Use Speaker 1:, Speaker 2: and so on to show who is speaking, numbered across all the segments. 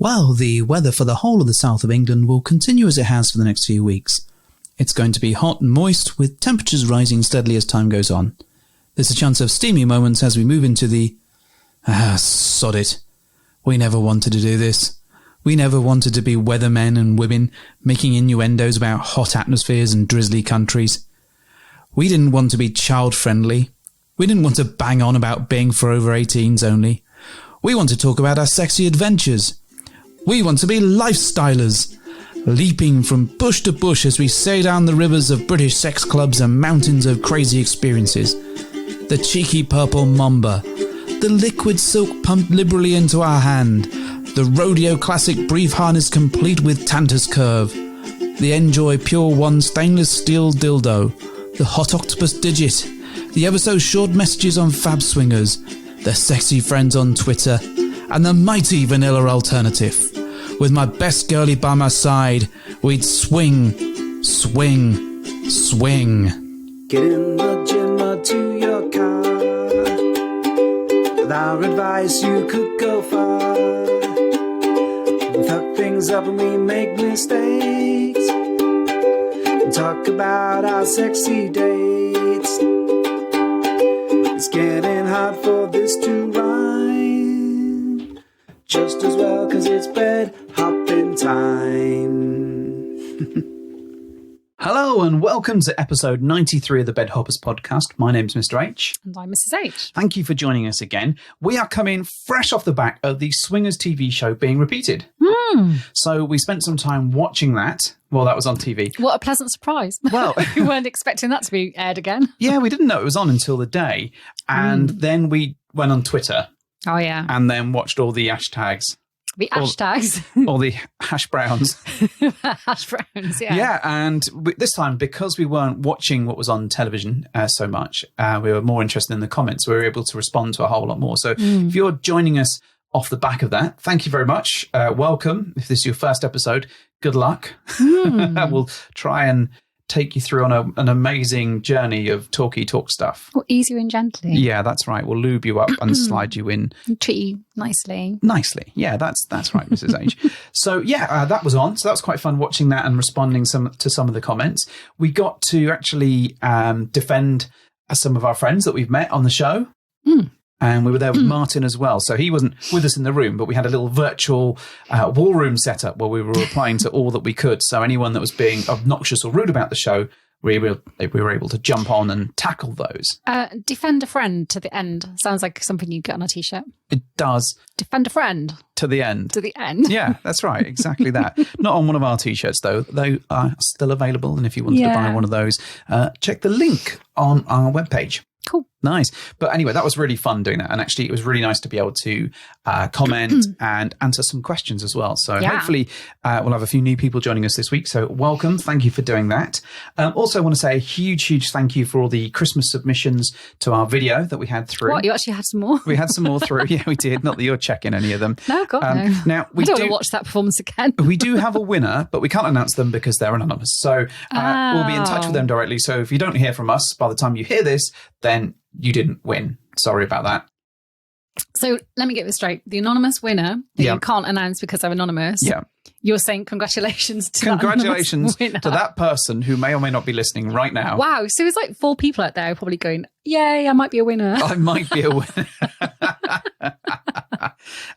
Speaker 1: Well, the weather for the whole of the south of England will continue as it has for the next few weeks. It's going to be hot and moist, with temperatures rising steadily as time goes on. There's a chance of steamy moments as we move into the... sod it. We never wanted to do this. We never wanted to be weathermen and women making innuendos about hot atmospheres and drizzly countries. We didn't want to be child-friendly. We didn't want to bang on about being for over 18s only. We want to talk about our sexy adventures. We want to be lifestylers, leaping from bush to bush as we sail down the rivers of British sex clubs and mountains of crazy experiences. The cheeky purple mamba, the liquid silk pumped liberally into our hand, the rodeo classic brief harness complete with Tantus curve, the Enjoy Pure One stainless steel dildo, the hot octopus digit, the ever so short messages on Fab Swingers, the sexy friends on Twitter, and the mighty vanilla alternative. With my best girlie by my side, we'd swing, swing, swing.
Speaker 2: Get in the gym or to your car. With our advice, you could go far. We fuck things up and we make mistakes. And talk about our sexy dates. It's getting hard for this to rhyme. Just as well, 'cause it's bed hopping time.
Speaker 1: Hello and welcome to episode 93 of the Bed Hoppers podcast. My name's Mr. H.
Speaker 3: And I'm Mrs. H.
Speaker 1: Thank you for joining us again. We are coming fresh off the back of the Swingers TV show being repeated. So we spent some time watching that. Well, that was on TV.
Speaker 3: What a pleasant surprise.
Speaker 1: Well,
Speaker 3: we weren't expecting that to be aired again.
Speaker 1: Yeah, we didn't know it was on until the day. And then we went on Twitter.
Speaker 3: Oh, yeah.
Speaker 1: And then watched all the hashtags.
Speaker 3: The hashtags.
Speaker 1: All the hash browns.
Speaker 3: Hash browns, yeah.
Speaker 1: Yeah, and this time, because we weren't watching what was on television so much, we were more interested in the comments. We were able to respond to a whole lot more. So if you're joining us off the back of that, thank you very much. Welcome. If this is your first episode, good luck. We'll try and take you through on an amazing journey of talky talk stuff.
Speaker 3: Well, easy and gently.
Speaker 1: Yeah, that's right. We'll lube you up and slide you in.
Speaker 3: Treat you nicely.
Speaker 1: Nicely. Yeah, that's right, Mrs. H. So, yeah, that was on. So that was quite fun watching that and responding to some of the comments. We got to actually defend some of our friends that we've met on the show. And we were there with Martin as well. So he wasn't with us in the room, but we had a little virtual war room set up where we were replying to all that we could. So anyone that was being obnoxious or rude about the show, we were able to jump on and tackle those.
Speaker 3: Defend a friend to the end. Sounds like something you get on a T-shirt.
Speaker 1: It does.
Speaker 3: Defend a friend.
Speaker 1: To the end.
Speaker 3: To the end.
Speaker 1: Yeah, that's right. Exactly that. Not on one of our T-shirts, though. They are still available. And if you wanted to buy one of those, check the link on our webpage.
Speaker 3: Cool.
Speaker 1: Nice. But anyway, that was really fun doing that. And actually, it was really nice to be able to comment and answer some questions as well. So hopefully we'll have a few new people joining us this week. So welcome. Thank you for doing that. Also, I want to say a huge, huge thank you for all the Christmas submissions to our video that we had through.
Speaker 3: What? You actually had some more?
Speaker 1: We had some more through. Yeah, we did. Not that you're checking any of them.
Speaker 3: No, God, no.
Speaker 1: Now,
Speaker 3: I don't want to watch that performance again.
Speaker 1: We do have a winner, but we can't announce them because they're anonymous. So we'll be in touch with them directly. So if you don't hear from us by the time you hear this, then you didn't win. Sorry about that.
Speaker 3: So let me get this straight. The anonymous winner that you can't announce because they're anonymous.
Speaker 1: Yeah.
Speaker 3: You're saying congratulations to
Speaker 1: Congratulations
Speaker 3: that winner.
Speaker 1: to that person who may or may not be listening right now.
Speaker 3: Wow. So it's like 4 people out there probably going, yay, I might be a winner.
Speaker 1: I might be a winner.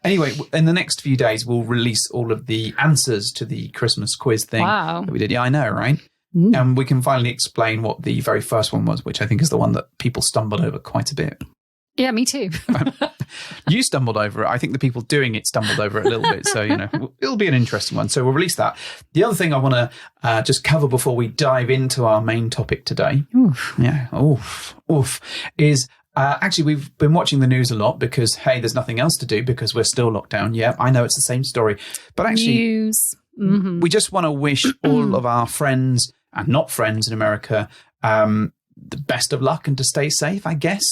Speaker 1: Anyway, in the next few days, we'll release all of the answers to the Christmas quiz thing that we did. Yeah, I know, right? And we can finally explain what the very first one was, which I think is the one that people stumbled over quite a bit.
Speaker 3: Yeah, me too.
Speaker 1: You stumbled over it. I think the people doing it stumbled over it a little bit. So, it'll be an interesting one. So we'll release that. The other thing I want to just cover before we dive into our main topic today. Is actually we've been watching the news a lot because, hey, there's nothing else to do because we're still locked down. Yeah, I know it's the same story. But actually,
Speaker 3: news.
Speaker 1: We just want to wish all of our friends and not friends in America the best of luck and to stay safe, I guess.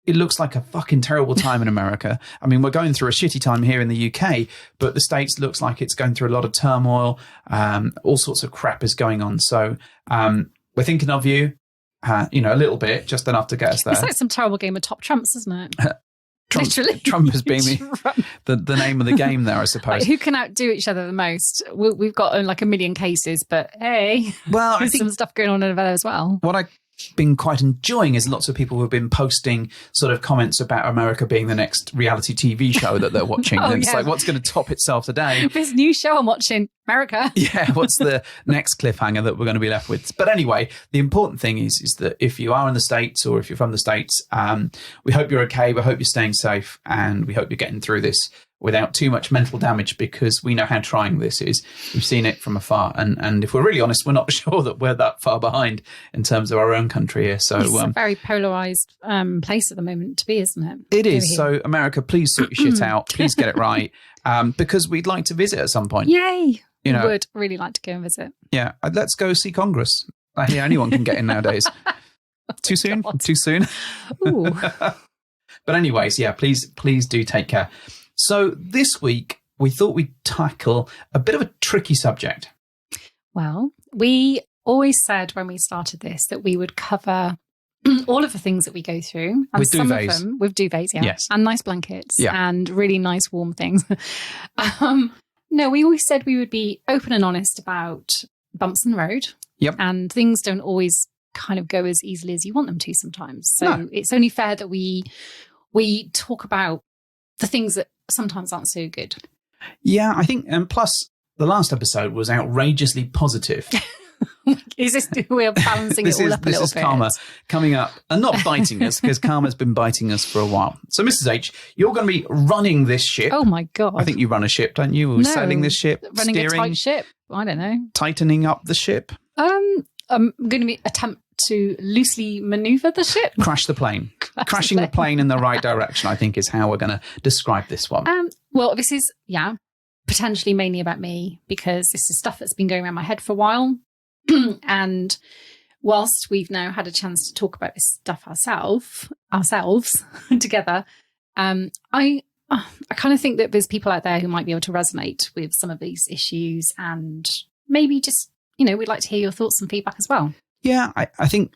Speaker 1: It looks like a fucking terrible time in America. I mean, we're going through a shitty time here in the UK, but the States looks like it's going through a lot of turmoil. All sorts of crap is going on. So we're thinking of you, a little bit, just enough to get us there.
Speaker 3: It's like some terrible game of top trumps, isn't it? Literally.
Speaker 1: Trump as being the name of the game there, I suppose.
Speaker 3: Like, who can outdo each other the most? We've got like 1 million cases, but hey,
Speaker 1: well, I
Speaker 3: there's
Speaker 1: think
Speaker 3: some stuff going on over there as well.
Speaker 1: What I've been quite enjoying is lots of people who have been posting sort of comments about America being the next reality TV show that they're watching. And it's like, what's going to top itself today?
Speaker 3: This new show I'm watching, America.
Speaker 1: Yeah, what's the next cliffhanger that we're going to be left with? But anyway, the important thing is that if you are in the States or if you're from the States, we hope you're okay. We hope you're staying safe, and we hope you're getting through this without too much mental damage, because we know how trying this is. We've seen it from afar. And if we're really honest, we're not sure that we're that far behind in terms of our own country here. So
Speaker 3: it's a very polarised place at the moment to be, isn't it?
Speaker 1: It is. So America, please sort your shit out. Please get it right. Because we'd like to visit at some point.
Speaker 3: Yay. We would really like to go and visit.
Speaker 1: Yeah. Let's go see Congress. I hear anyone can get in nowadays. Too soon?
Speaker 3: God.
Speaker 1: Too soon?
Speaker 3: Ooh.
Speaker 1: But anyways, yeah, please do take care. So this week, we thought we'd tackle a bit of a tricky subject.
Speaker 3: Well, we always said when we started this that we would cover all of the things that we go through. And
Speaker 1: with
Speaker 3: some
Speaker 1: duvets.
Speaker 3: of them with duvets, yeah.
Speaker 1: Yes.
Speaker 3: And nice blankets.
Speaker 1: Yeah.
Speaker 3: And really nice warm things. No, we always said we would be open and honest about bumps in the road.
Speaker 1: Yep.
Speaker 3: And things don't always kind of go as easily as you want them to sometimes. So
Speaker 1: No.
Speaker 3: it's only fair that we talk about the things that sometimes aren't so good.
Speaker 1: Yeah, I think, and plus the last episode was outrageously positive.
Speaker 3: Is this, we're balancing it all up a little bit?
Speaker 1: This is karma coming up and not biting us, because karma's been biting us for a while. So, Mrs. H, you're going to be running this ship.
Speaker 3: Oh my God.
Speaker 1: I think you run a ship, don't you? Or sailing this ship,
Speaker 3: running
Speaker 1: steering,
Speaker 3: a tight ship. I don't know.
Speaker 1: tightening up the ship,
Speaker 3: I'm going to attempt to loosely maneuver the ship.
Speaker 1: crash the plane. Crashing the plane in the right direction, I think, is how we're going to describe this one.
Speaker 3: Well, this is, potentially mainly about me, because this is stuff that's been going around my head for a while. And whilst we've now had a chance to talk about this stuff ourselves together, I kind of think that there's people out there who might be able to resonate with some of these issues, and maybe just, we'd like to hear your thoughts and feedback as well.
Speaker 1: Yeah, I think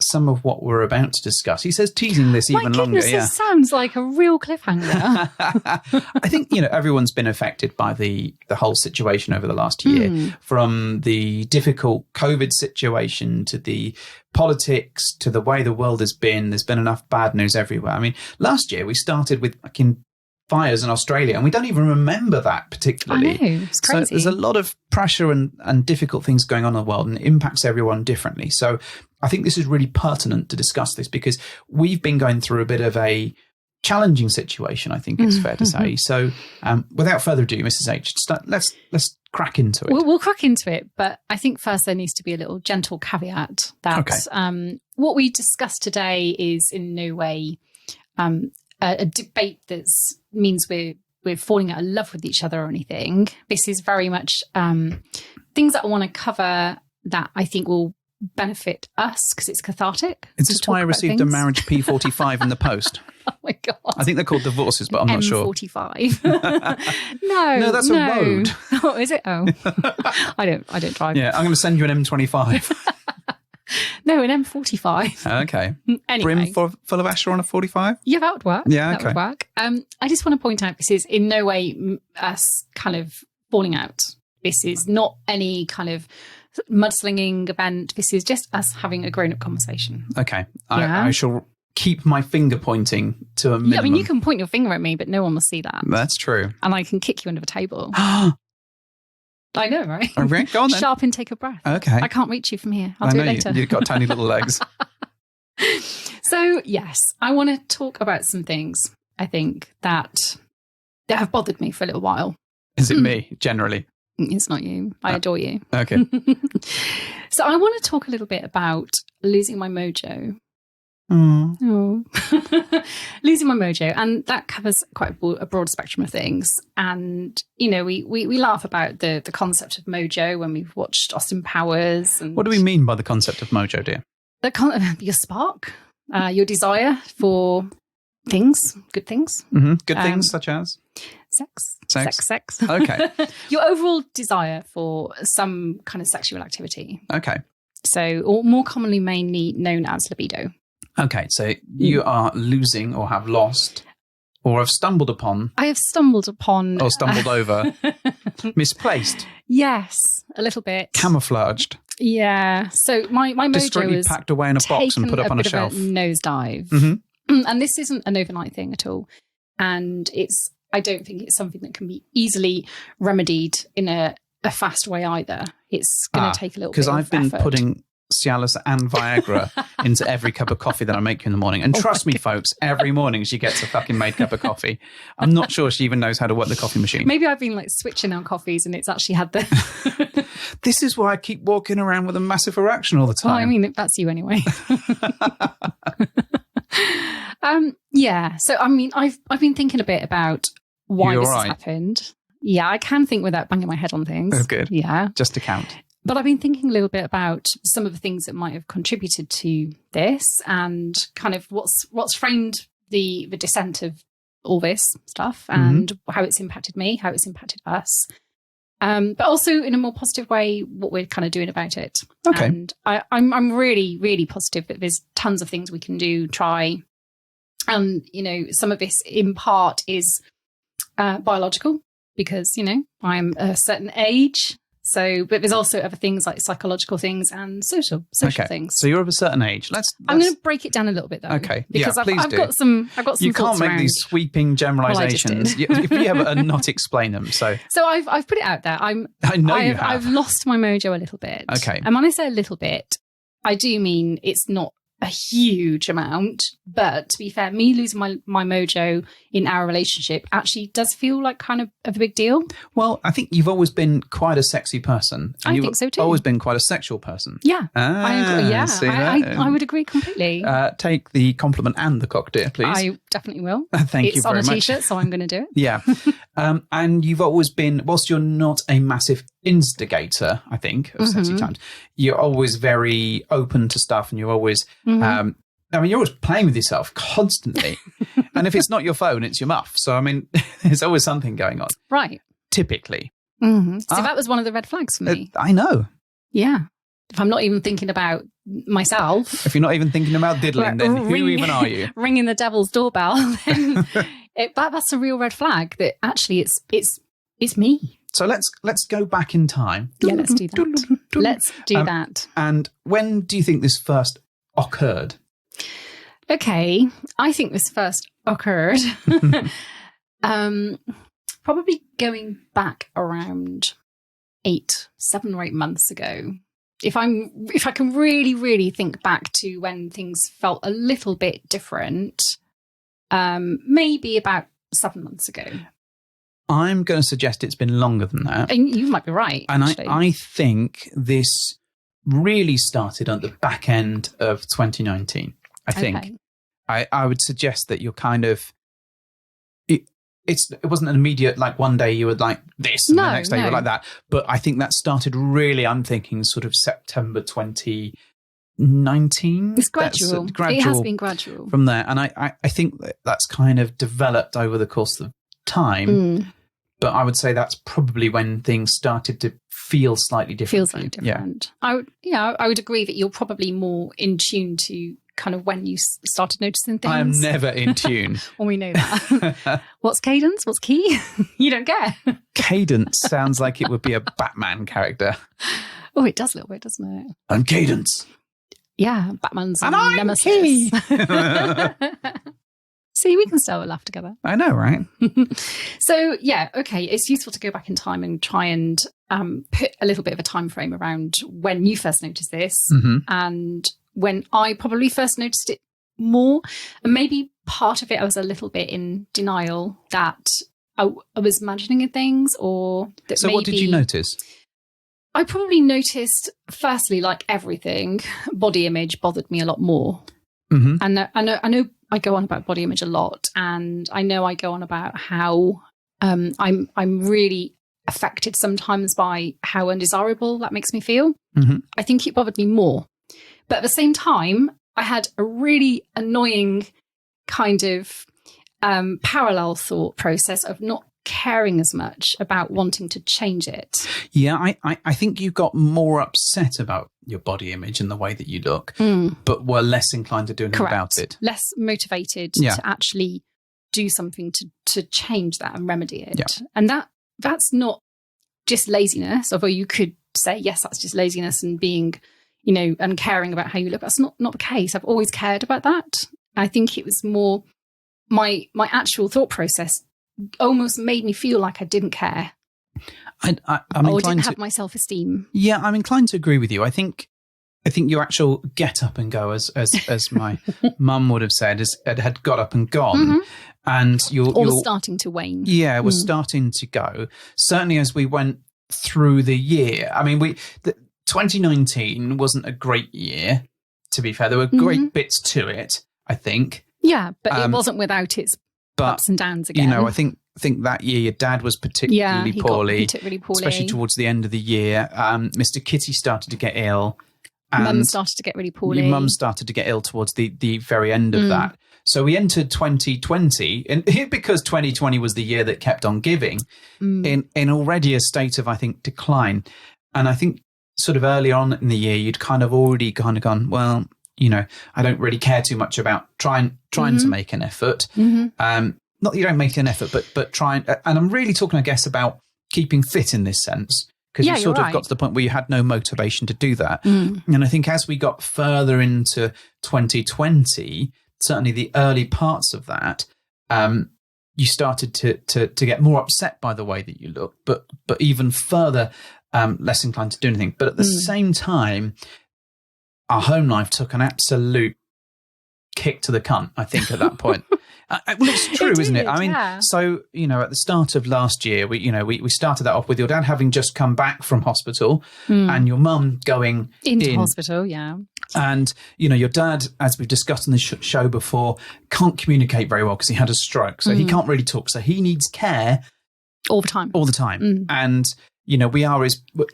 Speaker 1: some of what we're about to discuss, he says teasing this even
Speaker 3: My
Speaker 1: longer.
Speaker 3: goodness,
Speaker 1: Yeah.
Speaker 3: this sounds like a real cliffhanger.
Speaker 1: I think, everyone's been affected by the whole situation over the last year, from the difficult COVID situation to the politics to the way the world has been. There's been enough bad news everywhere. I mean, last year we started with fires in Australia, and we don't even remember that particularly.
Speaker 3: I know, it's crazy.
Speaker 1: So there's a lot of pressure and difficult things going on in the world, and it impacts everyone differently. So I think this is really pertinent to discuss this, because we've been going through a bit of a challenging situation, I think it's fair to say. So without further ado, Mrs. H, let's crack into it.
Speaker 3: We'll crack into it, but I think first there needs to be a little gentle caveat that what we discussed today is in no way a debate that means we're falling out of love with each other or anything. This is very much things that I want to cover that I think will benefit us, because it's cathartic.
Speaker 1: Is this why I received a marriage P45 in the post?
Speaker 3: Oh my God.
Speaker 1: I think they're called divorces, but I'm not sure.
Speaker 3: M45. No,
Speaker 1: that's a road.
Speaker 3: Oh, is it? Oh, I don't drive.
Speaker 1: Yeah, I'm going to send you an M25.
Speaker 3: No, an M45.
Speaker 1: Okay.
Speaker 3: Anyway.
Speaker 1: Brim full of Asher on a 45?
Speaker 3: Yeah, that would work.
Speaker 1: Yeah,
Speaker 3: That
Speaker 1: okay.
Speaker 3: would work. I just want to point out, this is in no way us kind of falling out. This is not any kind of mudslinging event. This is just us having a grown-up conversation.
Speaker 1: Okay.
Speaker 3: Yeah.
Speaker 1: I shall keep my finger pointing to a minimum.
Speaker 3: Yeah, I mean, you can point your finger at me, but no one will see that.
Speaker 1: That's true.
Speaker 3: And I can kick you under the table. I know, right?
Speaker 1: Oh, right. Go on then.
Speaker 3: Sharp intake of breath.
Speaker 1: Okay.
Speaker 3: I can't reach you from here. I'll
Speaker 1: I
Speaker 3: do
Speaker 1: know
Speaker 3: it later.
Speaker 1: You've got tiny little legs.
Speaker 3: So, yes, I want to talk about some things, I think, that have bothered me for a little while.
Speaker 1: Is it me, generally?
Speaker 3: It's not you. I adore you.
Speaker 1: Okay.
Speaker 3: So I want to talk a little bit about losing my mojo.
Speaker 1: Mm.
Speaker 3: Oh. Losing my mojo. And that covers quite a broad spectrum of things. And, we laugh about the concept of mojo when we've watched Austin Powers. And
Speaker 1: What do we mean by the concept of mojo, dear?
Speaker 3: your spark, your desire for things, good things.
Speaker 1: Mm-hmm. Good things such as?
Speaker 3: Sex.
Speaker 1: Okay.
Speaker 3: Your overall desire for some kind of sexual activity.
Speaker 1: Okay.
Speaker 3: So, or more commonly mainly known as libido.
Speaker 1: Okay. So you are losing or have lost Or have stumbled upon.
Speaker 3: I have stumbled upon.
Speaker 1: Or stumbled over. Misplaced.
Speaker 3: Yes, a little bit.
Speaker 1: Camouflaged.
Speaker 3: Yeah. So my mojo
Speaker 1: Discreetly
Speaker 3: was
Speaker 1: packed away in a box and put up on a shelf.
Speaker 3: Nosedive.
Speaker 1: Mm-hmm.
Speaker 3: And this isn't an overnight thing at all. And I don't think it's something that can be easily remedied in a fast way either. It's going to take a little bit of effort.
Speaker 1: Because I've been putting Cialis and Viagra into every cup of coffee that I make in the morning. And trust me, folks, every morning she gets a fucking made cup of coffee. I'm not sure she even knows how to work the coffee machine.
Speaker 3: Maybe I've been like switching out coffees and it's actually had the...
Speaker 1: This is why I keep walking around with a massive erection all the time.
Speaker 3: Well, I mean, that's you anyway. Yeah. So, I mean, I've been thinking a bit about why this has happened. Yeah, I can think without banging my head on things.
Speaker 1: Oh, good.
Speaker 3: Yeah.
Speaker 1: Just to count.
Speaker 3: But I've been thinking a little bit about some of the things that might have contributed to this and kind of what's framed the descent of all this stuff and how it's impacted me, how it's impacted us. But also in a more positive way, what we're kind of doing about it.
Speaker 1: Okay.
Speaker 3: And I'm really, really positive that there's tons of things we can do, try. And, you know, some of this in part is biological because, you know, I'm a certain age. So, but there's also other things like psychological things and social things.
Speaker 1: So you're of a certain age.
Speaker 3: I'm going to break it down a little bit though.
Speaker 1: Okay.
Speaker 3: Because
Speaker 1: please
Speaker 3: I've got some
Speaker 1: You can't make
Speaker 3: around.
Speaker 1: these sweeping generalizations if you ever not explain them. So
Speaker 3: I've put it out there.
Speaker 1: I know you have.
Speaker 3: I've lost my mojo a little bit.
Speaker 1: Okay.
Speaker 3: And when I say a little bit, I do mean it's not a huge amount, but to be fair, me losing my mojo in our relationship actually does feel like kind of a big deal.
Speaker 1: Well, I think you've always been quite a sexy person.
Speaker 3: I think so too.
Speaker 1: Always been quite a sexual person.
Speaker 3: Yeah.
Speaker 1: See
Speaker 3: I would agree completely.
Speaker 1: Take the compliment and the cock, dear, please.
Speaker 3: I definitely will.
Speaker 1: Thank you very much.
Speaker 3: It's on a t-shirt, so I'm going to do it.
Speaker 1: Yeah. And you've always been, whilst you're not a massive instigator, I think, of sexy times, you're always very open to stuff and you're always, I mean, you're always playing with yourself constantly. And if it's not your phone, it's your muff. So, I mean, there's always something going on.
Speaker 3: Right.
Speaker 1: Typically.
Speaker 3: So that was one of the red flags for me.
Speaker 1: I know.
Speaker 3: Yeah. If I'm not even thinking about myself.
Speaker 1: If you're not even thinking about diddling, then who even are you?
Speaker 3: Ringing the devil's doorbell. Then that's a real red flag that actually it's me.
Speaker 1: So let's go back in time.
Speaker 3: Yeah, let's do that. Let's do that.
Speaker 1: And when do you think this first occurred?
Speaker 3: Okay, I think this first occurred probably going back around 7 or 8 months ago. If I can really, really think back to when things felt a little bit different, maybe about 7 months ago.
Speaker 1: I'm going to suggest it's been longer than that.
Speaker 3: And you might be right.
Speaker 1: And
Speaker 3: actually.
Speaker 1: I think this really started at the back end of 2019. I think.
Speaker 3: Okay.
Speaker 1: I would suggest that you're kind of... It wasn't an immediate, like one day you were like this and the next day you were like that. But I think that started really, I'm thinking sort of September 2019.
Speaker 3: It's gradual. It has been gradual.
Speaker 1: From there. And I think that's kind of developed over the course of time. But I would say that's probably when things started to feel slightly different.
Speaker 3: Feels slightly different. Yeah. I would agree that you're probably more in tune to kind of when you started noticing things.
Speaker 1: I am never in tune.
Speaker 3: Well, we know that. What's cadence? What's key? You don't care.
Speaker 1: Cadence sounds like it would be a Batman character.
Speaker 3: Oh, it does a little bit, doesn't it?
Speaker 1: And Cadence.
Speaker 3: Yeah, Batman's
Speaker 1: and I'm
Speaker 3: nemesis.
Speaker 1: Key.
Speaker 3: See, we can still laugh together.
Speaker 1: I know, right?
Speaker 3: So, yeah, okay, it's useful to go back in time and try and put a little bit of a time frame around when you first noticed this and when I probably first noticed it more. And maybe part of it, I was a little bit in denial that I was imagining things or that
Speaker 1: So what did you notice?
Speaker 3: I probably noticed, firstly, like everything, body image bothered me a lot more. And I know I go on about body image a lot, and I know I go on about how I'm really affected sometimes by how undesirable that makes me feel. I think it bothered me more. But at the same time, I had a really annoying kind of parallel thought process of not caring as much about wanting to change it.
Speaker 1: Yeah, I think you got more upset about your body image and the way that you look, but were less inclined to do anything about it.
Speaker 3: Less motivated to actually do something to change that and remedy it.
Speaker 1: Yeah.
Speaker 3: And that's not just laziness, although you could say, yes, that's just laziness and being, and caring about how you look. That's not the case. I've always cared about that. I think it was more my actual thought process almost made me feel like I didn't care.
Speaker 1: I'm
Speaker 3: or didn't have my self-esteem.
Speaker 1: Yeah, I'm inclined to agree with you. I think your actual get up and go, as my mum would have said, had got up and gone.
Speaker 3: Mm-hmm.
Speaker 1: And you're
Speaker 3: starting to wane.
Speaker 1: Yeah, it was starting to go. Certainly as we went through the year. I mean, 2019 wasn't a great year, to be fair. There were great bits to it, I think.
Speaker 3: Yeah, but it wasn't without its ups and downs again.
Speaker 1: I think that year your dad was particularly poorly.
Speaker 3: He took really poorly.
Speaker 1: Especially towards the end of the year. Mr. Kitty started to get ill.
Speaker 3: Mum started to get really poorly.
Speaker 1: Your mum started to get ill towards the very end of that. So we entered 2020, and because 2020 was the year that kept on giving, in already a state of, I think, decline. And I think sort of early on in the year, you'd kind of already gone, well, I don't really care too much about trying to make an effort. Not that you don't make an effort, but trying. And I'm really talking, I guess, about keeping fit in this sense. Because you sort of got to the point where you had no motivation to do that. And I think as we got further into 2020, certainly the early parts of that, you started to get more upset by the way that you look, but even further less inclined to do anything. But at the same time, our home life took an absolute kick to the cunt, I think, at that point. Well, it's true, isn't it? I mean, so, at the start of last year, we started that off with your dad having just come back from hospital and your mum going
Speaker 3: into hospital, yeah.
Speaker 1: And, your dad, as we've discussed on the show before, can't communicate very well because he had a stroke. So he can't really talk. So he needs care.
Speaker 3: All the time.
Speaker 1: And, we are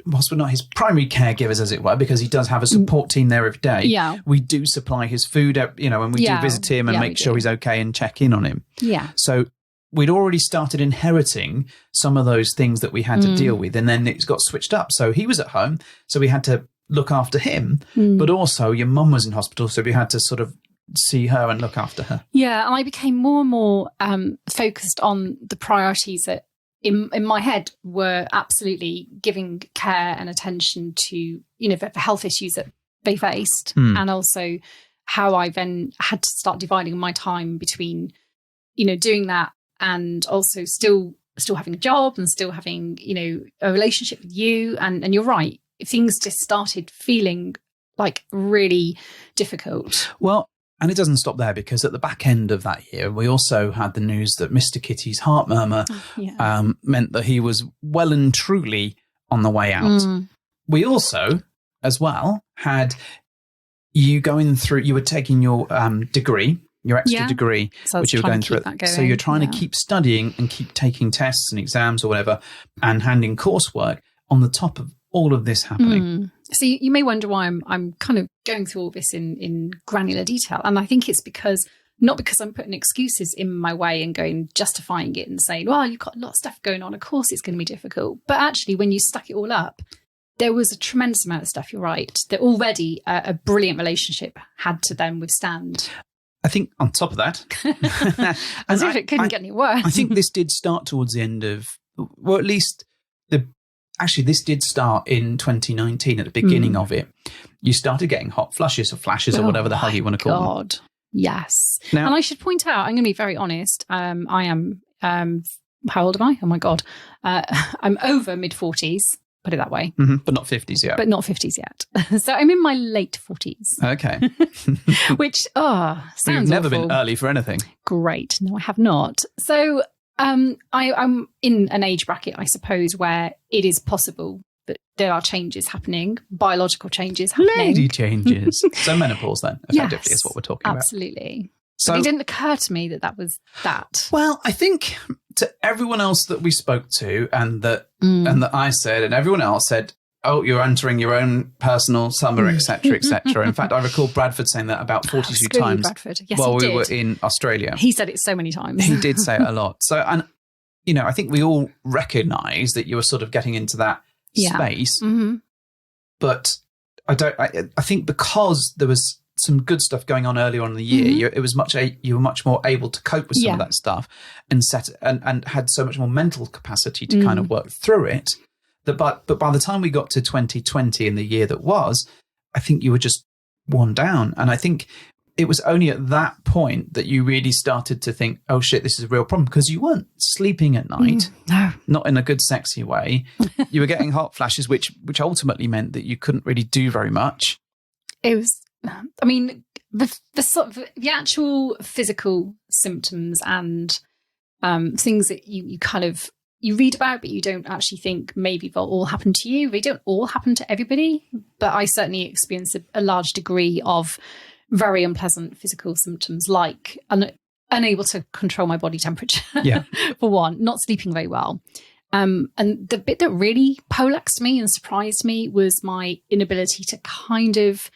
Speaker 1: whilst we're not his primary caregivers, as it were, because he does have a support team there every day.
Speaker 3: Yeah.
Speaker 1: We do supply his food, and we do visit him and make sure he's okay and check in on him.
Speaker 3: Yeah.
Speaker 1: So we'd already started inheriting some of those things that we had to deal with. And then it got switched up. So he was at home. So we had to look after him. But also your mum was in hospital. So we had to sort of see her and look after her. Yeah.
Speaker 3: And I became more and more focused on the priorities that in my head were absolutely giving care and attention to, the health issues that they faced. And also how I then had to start dividing my time between, doing that and also still having a job and still having, a relationship with you. And you're right, things just started feeling like really difficult.
Speaker 1: Well, and it doesn't stop there, because at the back end of that year, we also had the news that Mr. Kitty's heart murmur meant that he was well and truly on the way out. We also, as well, had you were taking your degree, your extra degree,
Speaker 3: so
Speaker 1: which you were going through. So you're trying to keep studying and keep taking tests and exams or whatever and handing coursework on the top of all of this happening.
Speaker 3: So you may wonder why I'm kind of going through all this in granular detail. And I think it's not because I'm putting excuses in my way and justifying it and saying, well, you've got a lot of stuff going on. Of course it's going to be difficult. But actually, when you stack it all up, there was a tremendous amount of stuff, you're right, that already a brilliant relationship had to then withstand.
Speaker 1: I think on top of that...
Speaker 3: As if it couldn't get any worse.
Speaker 1: I think this did start towards the end of... Well, at least... Actually, this did start in 2019 at the beginning of it. You started getting hot flushes or flashes or whatever the hell you want to call them.
Speaker 3: Yes. Now, and I should point out, I'm going to be very honest. I am, how old am I? Oh my God. I'm over mid-40s, put it that way.
Speaker 1: But not 50s yet.
Speaker 3: But not 50s yet. So I'm in my late 40s.
Speaker 1: Okay.
Speaker 3: Which, sounds
Speaker 1: You've never
Speaker 3: awful.
Speaker 1: been early for anything.
Speaker 3: Great. No, I have not. So... I'm in an age bracket, I suppose, where it is possible that there are changes happening, biological changes happening.
Speaker 1: Lady changes. So menopause then, effectively, is what we're talking about.
Speaker 3: Absolutely. So it didn't occur to me that was that.
Speaker 1: Well, I think to everyone else that we spoke to and that I said, and everyone else said, oh, you're entering your own personal summer, etc., etc. In fact, I recall Bradford saying that about 42 times
Speaker 3: yes,
Speaker 1: while we were in Australia.
Speaker 3: He said it so many times.
Speaker 1: He did say it a lot. So, and I think we all recognise that you were sort of getting into that space. But I think because there was some good stuff going on earlier on in the year. You were much more able to cope with some of that stuff and had so much more mental capacity to kind of work through it. But by the time we got to 2020 in the year that was, I think you were just worn down. And I think it was only at that point that you really started to think, oh shit, this is a real problem, because you weren't sleeping at night.
Speaker 3: No.
Speaker 1: Not in a good, sexy way. You were getting hot flashes, which ultimately meant that you couldn't really do very much.
Speaker 3: It was, I mean, the sort of the actual physical symptoms and things that you kind of, you read about, but you don't actually think maybe they'll all happen to you. They don't all happen to everybody, but I certainly experienced a large degree of very unpleasant physical symptoms, like unable to control my body temperature, for one, not sleeping very well. And the bit that really poleaxed me and surprised me was my inability to kind of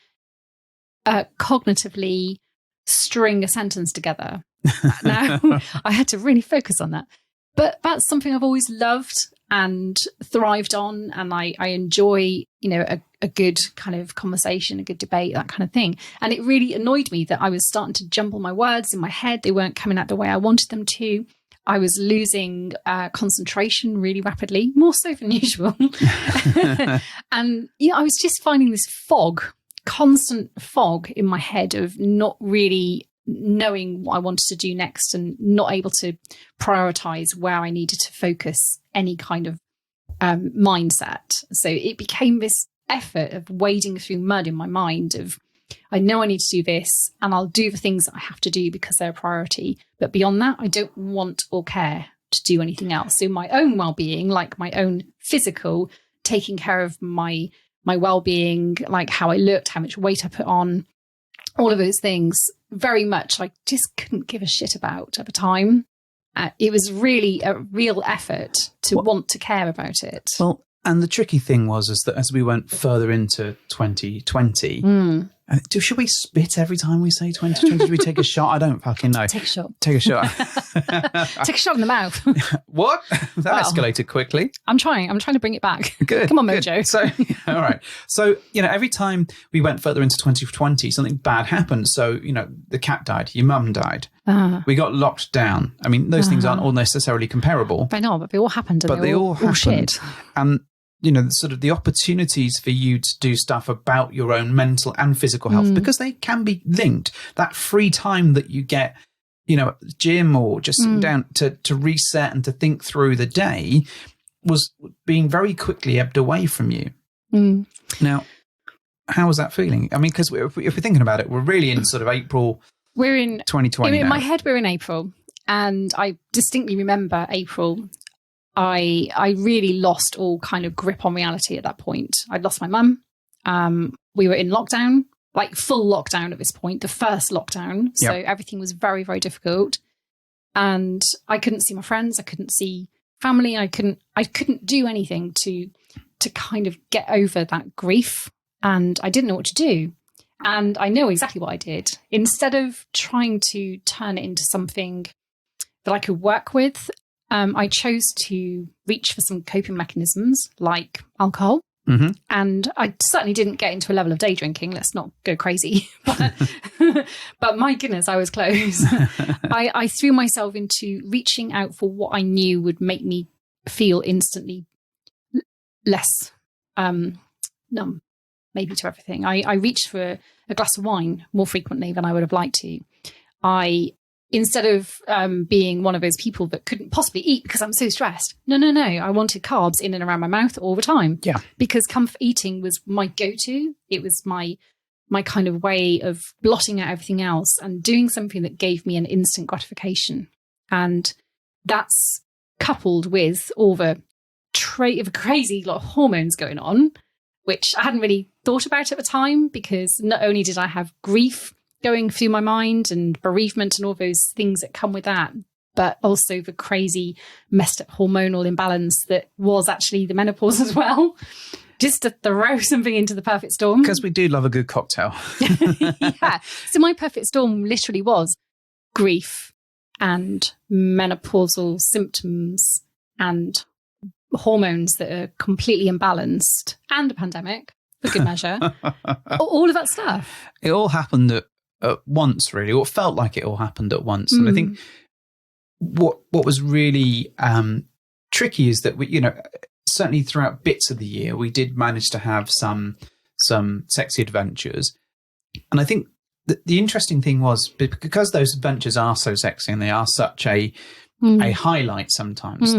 Speaker 3: cognitively string a sentence together. Now, I had to really focus on that. But that's something I've always loved and thrived on. And I enjoy, a good kind of conversation, a good debate, that kind of thing. And it really annoyed me that I was starting to jumble my words in my head. They weren't coming out the way I wanted them to. I was losing concentration really rapidly, more so than usual. And, I was just finding this constant fog in my head of not really knowing what I wanted to do next and not able to prioritize where I needed to focus any kind of mindset. So it became this effort of wading through mud in my mind of, I know I need to do this and I'll do the things that I have to do because they're a priority. But beyond that, I don't want or care to do anything else. So my own well-being, like my own physical, taking care of my well-being, like how I looked, how much weight I put on, all of those things, very much I just couldn't give a shit about at the time. It was really a real effort to want to care about it.
Speaker 1: Well, and the tricky thing was that as we went further into 2020, should we spit every time we say 2020? Should we take a shot? I don't fucking know.
Speaker 3: Take a shot.
Speaker 1: Take a shot.
Speaker 3: Take a shot in the mouth.
Speaker 1: What? That escalated quickly.
Speaker 3: I'm trying to bring it back.
Speaker 1: Good.
Speaker 3: Come on, Mojo.
Speaker 1: So, all right. So, every time we went further into 2020, something bad happened. So, the cat died. Your mum died. We got locked down. I mean, those things aren't all necessarily comparable.
Speaker 3: I know, but they all happened.
Speaker 1: But they all happened.
Speaker 3: Shit.
Speaker 1: And sort of the opportunities for you to do stuff about your own mental and physical health, because they can be linked. That free time that you get, at the gym or just sitting down to reset and to think through the day was being very quickly ebbed away from you. Now, how was that feeling? I mean, because if we're thinking about it, we're really in sort of April. We're in 2020
Speaker 3: in my head, we're in April. And I distinctly remember April. I really lost all kind of grip on reality at that point. I'd lost my mum. We were in lockdown, like full lockdown at this point, the first lockdown. So everything was very, very difficult. And I couldn't see my friends. I couldn't see family. I couldn't do anything to kind of get over that grief. And I didn't know what to do. And I know exactly what I did. Instead of trying to turn it into something that I could work with, I chose to reach for some coping mechanisms like alcohol. And I certainly didn't get into a level of day drinking. Let's not go crazy. But my goodness, I was close. I threw myself into reaching out for what I knew would make me feel instantly less numb, maybe, to everything. I reached for a glass of wine more frequently than I would have liked to. Instead of being one of those people that couldn't possibly eat because I'm so stressed. No. I wanted carbs in and around my mouth all the time. Yeah. Because comfort eating was my go-to. It was my kind of way of blotting out everything else and doing something that gave me an instant gratification. And that's coupled with all the crazy lot of hormones going on, which I hadn't really thought about at the time, because not only did I have grief going through my mind and bereavement and all those things that come with that, but also the crazy messed up hormonal imbalance that was actually the menopause as well. Just to throw something into the perfect storm.
Speaker 1: Because we do love a good cocktail.
Speaker 3: Yeah. So my perfect storm literally was grief and menopausal symptoms and hormones that are completely imbalanced, and a pandemic for good measure. All of that stuff.
Speaker 1: It all happened at once, really, or it felt like it all happened at once. And I think what was really tricky is that we, certainly throughout bits of the year, we did manage to have some sexy adventures. And I think the interesting thing was, because those adventures are so sexy and they are such a highlight sometimes,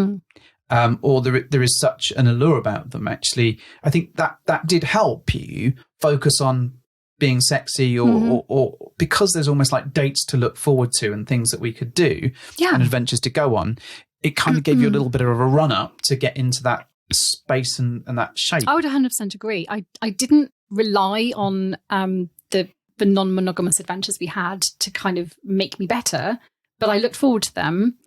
Speaker 1: or there is such an allure about them, actually, I think that did help you focus on being sexy, or because there's almost like dates to look forward to and things that we could do and adventures to go on, it kind of gave you a little bit of a run up to get into that space and that shape.
Speaker 3: I would 100% agree. I didn't rely on the non-monogamous adventures we had to kind of make me better, but I looked forward to them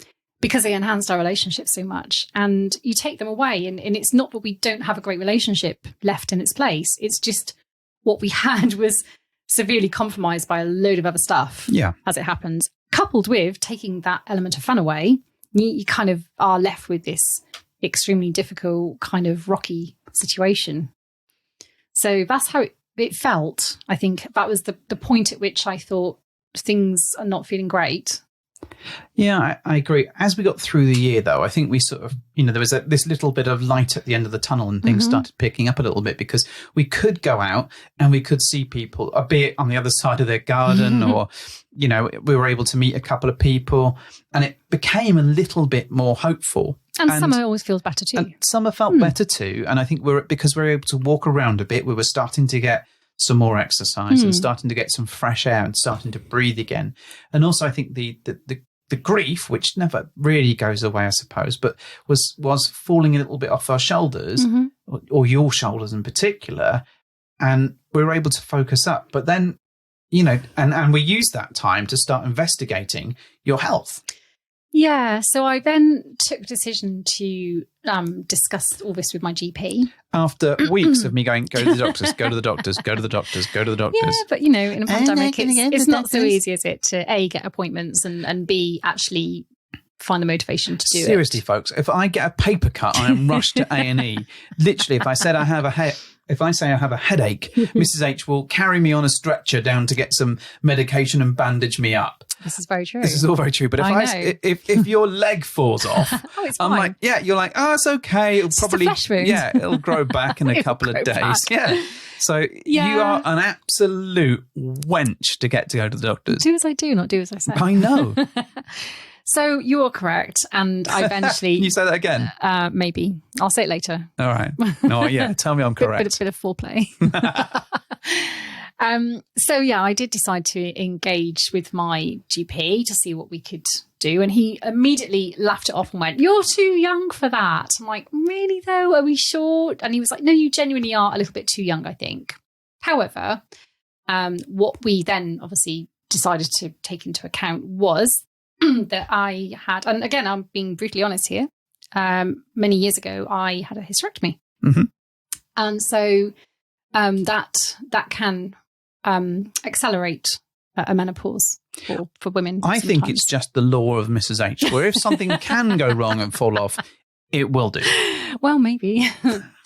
Speaker 3: because they enhanced our relationship so much. And you take them away and it's not that we don't have a great relationship left in its place. It's just what we had was severely compromised by a load of other stuff as it happens. Coupled with taking that element of fun away, you kind of are left with this extremely difficult kind of rocky situation. So that's how it felt. I think that was the point at which I thought things are not feeling great.
Speaker 1: Yeah, I agree. As we got through the year, though, I think we sort of, there was this little bit of light at the end of the tunnel, and things started picking up a little bit, because we could go out and we could see people, be it on the other side of their garden or, we were able to meet a couple of people, and it became a little bit more hopeful.
Speaker 3: And summer always feels better too.
Speaker 1: And summer felt better too. And I think because we were able to walk around a bit, we were starting to get some more exercise and starting to get some fresh air and starting to breathe again. And also I think the grief, which never really goes away, I suppose, but was falling a little bit off our shoulders, or your shoulders in particular. And we were able to focus up. But then, and we used that time to start investigating your health.
Speaker 3: Yeah, so I then took a decision to discuss all this with my GP.
Speaker 1: After weeks of me going, go to the doctors, go to the doctors, go to the doctors, go to the doctors.
Speaker 3: Yeah, but in a pandemic, it's not so easy, is it, to A, get appointments and B, actually find the motivation to do it.
Speaker 1: Seriously, folks, if I get a paper cut, I am rushed to A&E. Literally, if I say I have a headache, Mrs. H will carry me on a stretcher down to get some medication and bandage me up.
Speaker 3: This is very true.
Speaker 1: This is all very true. But if your leg falls off,
Speaker 3: it's
Speaker 1: I'm
Speaker 3: fine.
Speaker 1: like, you're like, it's okay. It'll probably,
Speaker 3: just a flesh wound.
Speaker 1: It'll grow back in a couple of days.
Speaker 3: Back.
Speaker 1: Yeah. So you are an absolute wench to get to go to the doctors.
Speaker 3: Do as I do, not do as I say.
Speaker 1: I know.
Speaker 3: So you're correct. And I eventually...
Speaker 1: Can you say that again?
Speaker 3: Maybe. I'll say it later.
Speaker 1: All right. No, yeah. Tell me I'm correct.
Speaker 3: Bit of foreplay. So I did decide to engage with my GP to see what we could do. And he immediately laughed it off and went, "You're too young for that." I'm like, "Really though? Are we sure?" And he was like, "No, you genuinely are a little bit too young, I think." However, what we then obviously decided to take into account was that I had, and again, I'm being brutally honest here, many years ago, I had a hysterectomy. And so that can accelerate a menopause for women.
Speaker 1: I think it's just the law of Mrs. H, where if something can go wrong and fall off, it will do.
Speaker 3: Well, maybe.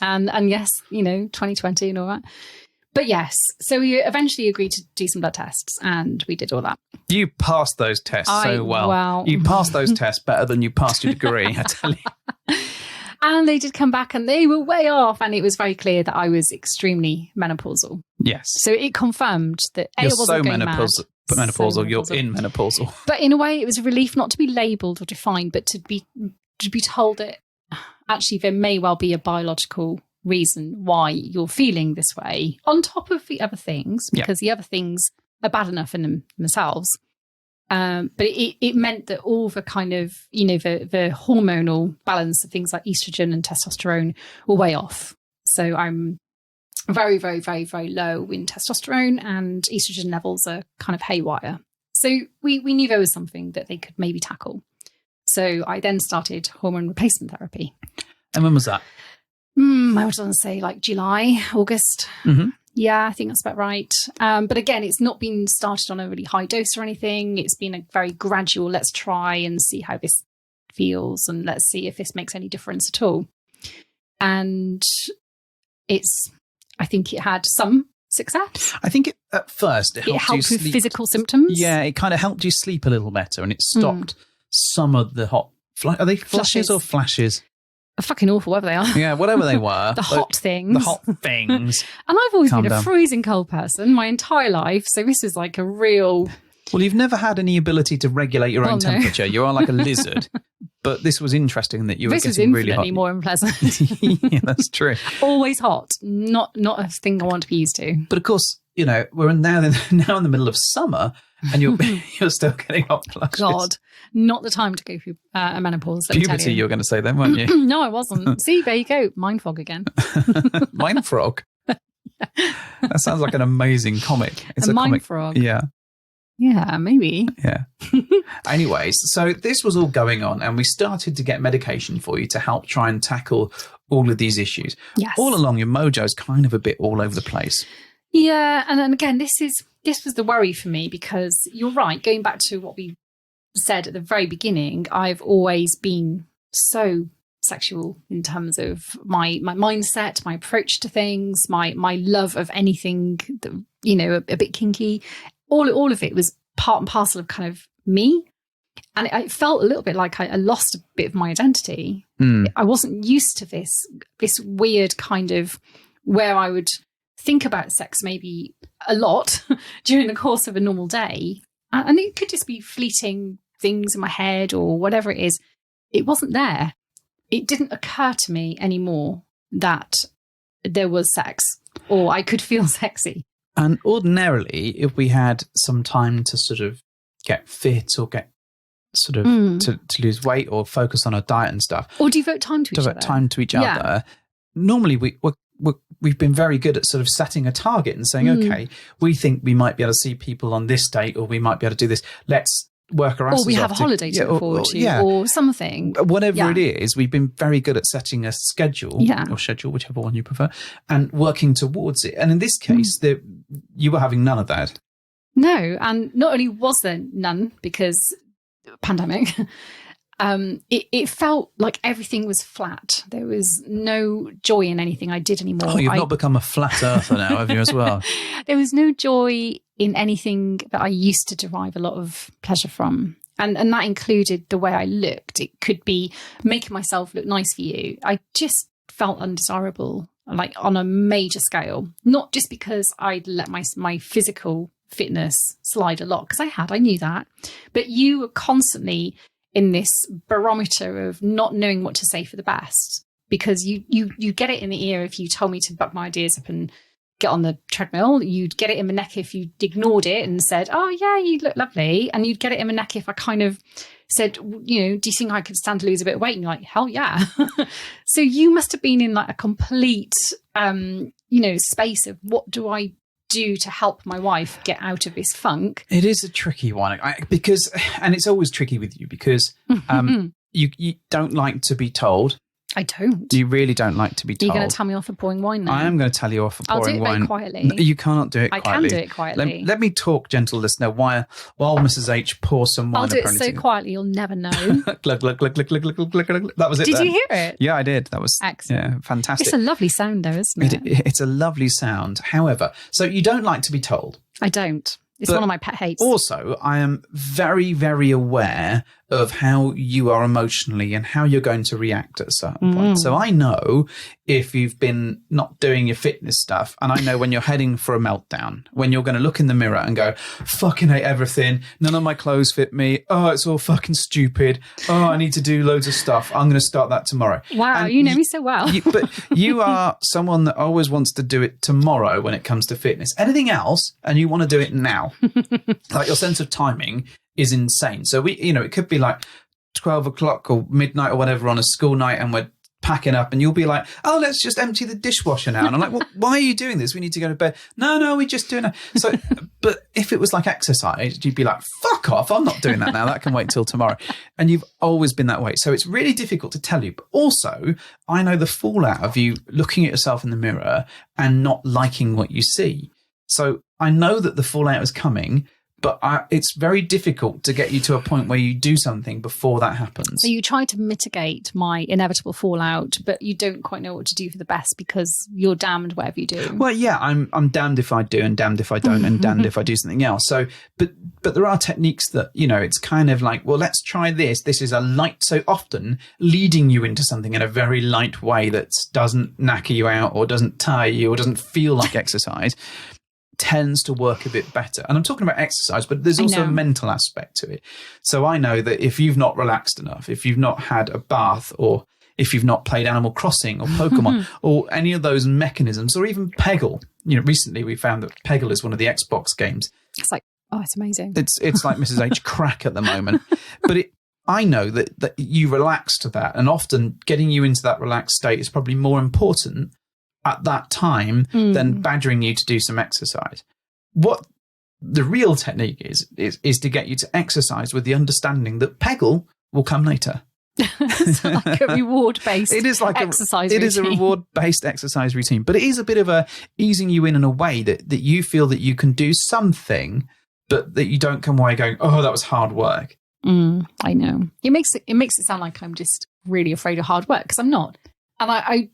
Speaker 3: and yes, 2020 and all that. But yes, so we eventually agreed to do some blood tests, and we did all that.
Speaker 1: You passed those tests so well. You passed those tests better than you passed your degree, I tell you.
Speaker 3: And they did come back and they were way off, and it was very clear that I was extremely menopausal.
Speaker 1: Yes.
Speaker 3: So it confirmed that
Speaker 1: you're
Speaker 3: I wasn't going
Speaker 1: menopausal, you're in menopausal.
Speaker 3: But in a way, it was a relief not to be labelled or defined, but to be told that actually there may well be a biological reason why you're feeling this way, on top of the other things, because the other things are bad enough in themselves. But it meant that all the kind of, the hormonal balance of things like estrogen and testosterone were way off. So I'm very, very, very, very low in testosterone, and estrogen levels are kind of haywire. So we knew there was something that they could maybe tackle. So I then started hormone replacement therapy.
Speaker 1: And when was that?
Speaker 3: I was going to say like July, August. Yeah, I think that's about right. But again, it's not been started on a really high dose or anything. It's been a very gradual, let's try and see how this feels, and let's see if this makes any difference at all. And I think it had some success.
Speaker 4: I think at first it
Speaker 3: helped with physical symptoms.
Speaker 4: Yeah, it kind of helped you sleep a little better, and it stopped some of the hot. Are they flushes or flashes?
Speaker 3: Fucking awful, whatever they are.
Speaker 4: Yeah, whatever they were.
Speaker 3: The hot things.
Speaker 4: The hot things.
Speaker 3: And I've always been a
Speaker 4: down.
Speaker 3: freezing cold person my entire life, so this was like a real...
Speaker 4: Well, you've never had any ability to regulate your own temperature. You are like a lizard. But this was interesting that you were getting really hot.
Speaker 3: This was infinitely more unpleasant.
Speaker 4: Yeah, that's true.
Speaker 3: Always hot. Not a thing I want to be used to.
Speaker 4: But of course, you know, we're now in the middle of summer, and you're still getting hot flushes.
Speaker 3: God, not the time to go through a menopause.
Speaker 4: Puberty, you were going to say then, weren't you?
Speaker 3: No, I wasn't. See, there you go. Mind fog again.
Speaker 4: Mind frog? That sounds like an amazing comic. It's a
Speaker 3: mind
Speaker 4: comic.
Speaker 3: frog.
Speaker 4: Yeah.
Speaker 3: Yeah, maybe.
Speaker 4: Yeah. Anyways, so this was all going on, and we started to get medication for you to help try and tackle all of these issues.
Speaker 3: Yes.
Speaker 4: All along, your mojo's kind of a bit all over the place.
Speaker 3: Yeah, and then again, this was the worry for me, because you're right. Going back to what we said at the very beginning, I've always been so sexual in terms of my mindset, my approach to things, my love of anything that, you know, a bit kinky. All of it was part and parcel of kind of me. And it felt a little bit like I lost a bit of my identity. I wasn't used to this weird kind of where I would think about sex maybe a lot during the course of a normal day. And it could just be fleeting things in my head or whatever it is. It wasn't there. It didn't occur to me anymore that there was sex or I could feel sexy.
Speaker 4: And ordinarily, if we had some time to sort of get fit or get sort of to lose weight or focus on our diet and stuff.
Speaker 3: Or devote time to each other.
Speaker 4: Normally we've been very good at sort of setting a target and saying, okay, we think we might be able to see people on this date, or we might be able to do this. Let's work our asses off.
Speaker 3: Or we have a holiday to look forward to, or something.
Speaker 4: Whatever it is, we've been very good at setting a schedule, whichever one you prefer, and working towards it. And in this case, you were having none of that.
Speaker 3: No, and not only was there none because pandemic, it felt like everything was flat. There was no joy in anything I did anymore.
Speaker 4: Oh, you've not become a flat earther now, have you, as well?
Speaker 3: There was no joy in anything that I used to derive a lot of pleasure from. And that included the way I looked. It could be making myself look nice for you. I just felt undesirable, like on a major scale. Not just because I'd let my physical fitness slide a lot, because I knew that. But you were constantly in this barometer of not knowing what to say for the best, because you get it in the ear if you told me to buck my ideas up and get on the treadmill. You'd get it in my neck if you ignored it and said, oh yeah, you look lovely. And you'd get it in my neck if I kind of said, you know, do you think I could stand to lose a bit of weight? And you're like, hell yeah. So you must have been in like a complete space of what do I do to help my wife get out of this funk.
Speaker 4: It is a tricky one, because it's always tricky with you, because you don't like to be told.
Speaker 3: I don't.
Speaker 4: You really don't like to be told.
Speaker 3: You're going to tell me off for pouring wine now?
Speaker 4: I am going to tell you off for pouring wine.
Speaker 3: I'll do it very quietly.
Speaker 4: No, you cannot do it quietly.
Speaker 3: I can do it quietly.
Speaker 4: Let me talk, gentle listener, while Mrs. H pours some wine.
Speaker 3: I'll do it so quietly you'll never know.
Speaker 4: Glug, glug, glug, glug, glug, glug, glug, glug. That was it.
Speaker 3: Did you hear it?
Speaker 4: Yeah, I did. That was
Speaker 3: excellent.
Speaker 4: Yeah, fantastic.
Speaker 3: It's a lovely sound though, isn't it?
Speaker 4: It's a lovely sound. However, so you don't like to be told.
Speaker 3: I don't. It's one of my pet hates.
Speaker 4: Also, I am very, very aware of how you are emotionally and how you're going to react at a certain point. So I know if you've been not doing your fitness stuff, and I know when you're heading for a meltdown, when you're going to look in the mirror and go, fucking hate everything. None of my clothes fit me. Oh, it's all fucking stupid. Oh, I need to do loads of stuff. I'm going to start that tomorrow.
Speaker 3: Wow, you know me so well.
Speaker 4: But you are someone that always wants to do it tomorrow when it comes to fitness. Anything else, and you want to do it now. Like your sense of timing is insane. So it could be like 12 o'clock or midnight or whatever on a school night, and we're packing up, and you'll be like, oh, let's just empty the dishwasher now. And I'm like, well, why are you doing this? We need to go to bed. No, we're just doing it. So, but if it was like exercise, you'd be like, fuck off. I'm not doing that now. That can wait till tomorrow. And you've always been that way. So it's really difficult to tell you. But also, I know the fallout of you looking at yourself in the mirror and not liking what you see. So I know that the fallout is coming. But it's very difficult to get you to a point where you do something before that happens.
Speaker 3: So you try to mitigate my inevitable fallout, but you don't quite know what to do for the best because you're damned whatever you do.
Speaker 4: Well, yeah, I'm damned if I do and damned if I don't and damned if I do something else. So, but there are techniques that, it's kind of like, well, let's try this. This is a light, so often leading you into something in a very light way that doesn't knacker you out or doesn't tire you or doesn't feel like exercise tends to work a bit better. And I'm talking about exercise, but there's also a mental aspect to it. So I know that if you've not relaxed enough, if you've not had a bath, or if you've not played Animal Crossing or Pokemon or any of those mechanisms, or even Peggle, recently we found that Peggle is one of the Xbox games.
Speaker 3: It's like, oh, it's amazing.
Speaker 4: It's like Mrs. H crack at the moment. But I know that you relax to that, and often getting you into that relaxed state is probably more important at that time than badgering you to do some exercise. What the real technique is to get you to exercise with the understanding that Peggle will come later.
Speaker 3: It's like a reward-based exercise routine.
Speaker 4: It is a reward-based exercise routine, but it is a bit of a easing you in a way that you feel that you can do something, but that you don't come away going, oh, that was hard work.
Speaker 3: I know. It makes it sound like I'm just really afraid of hard work, because I'm not. And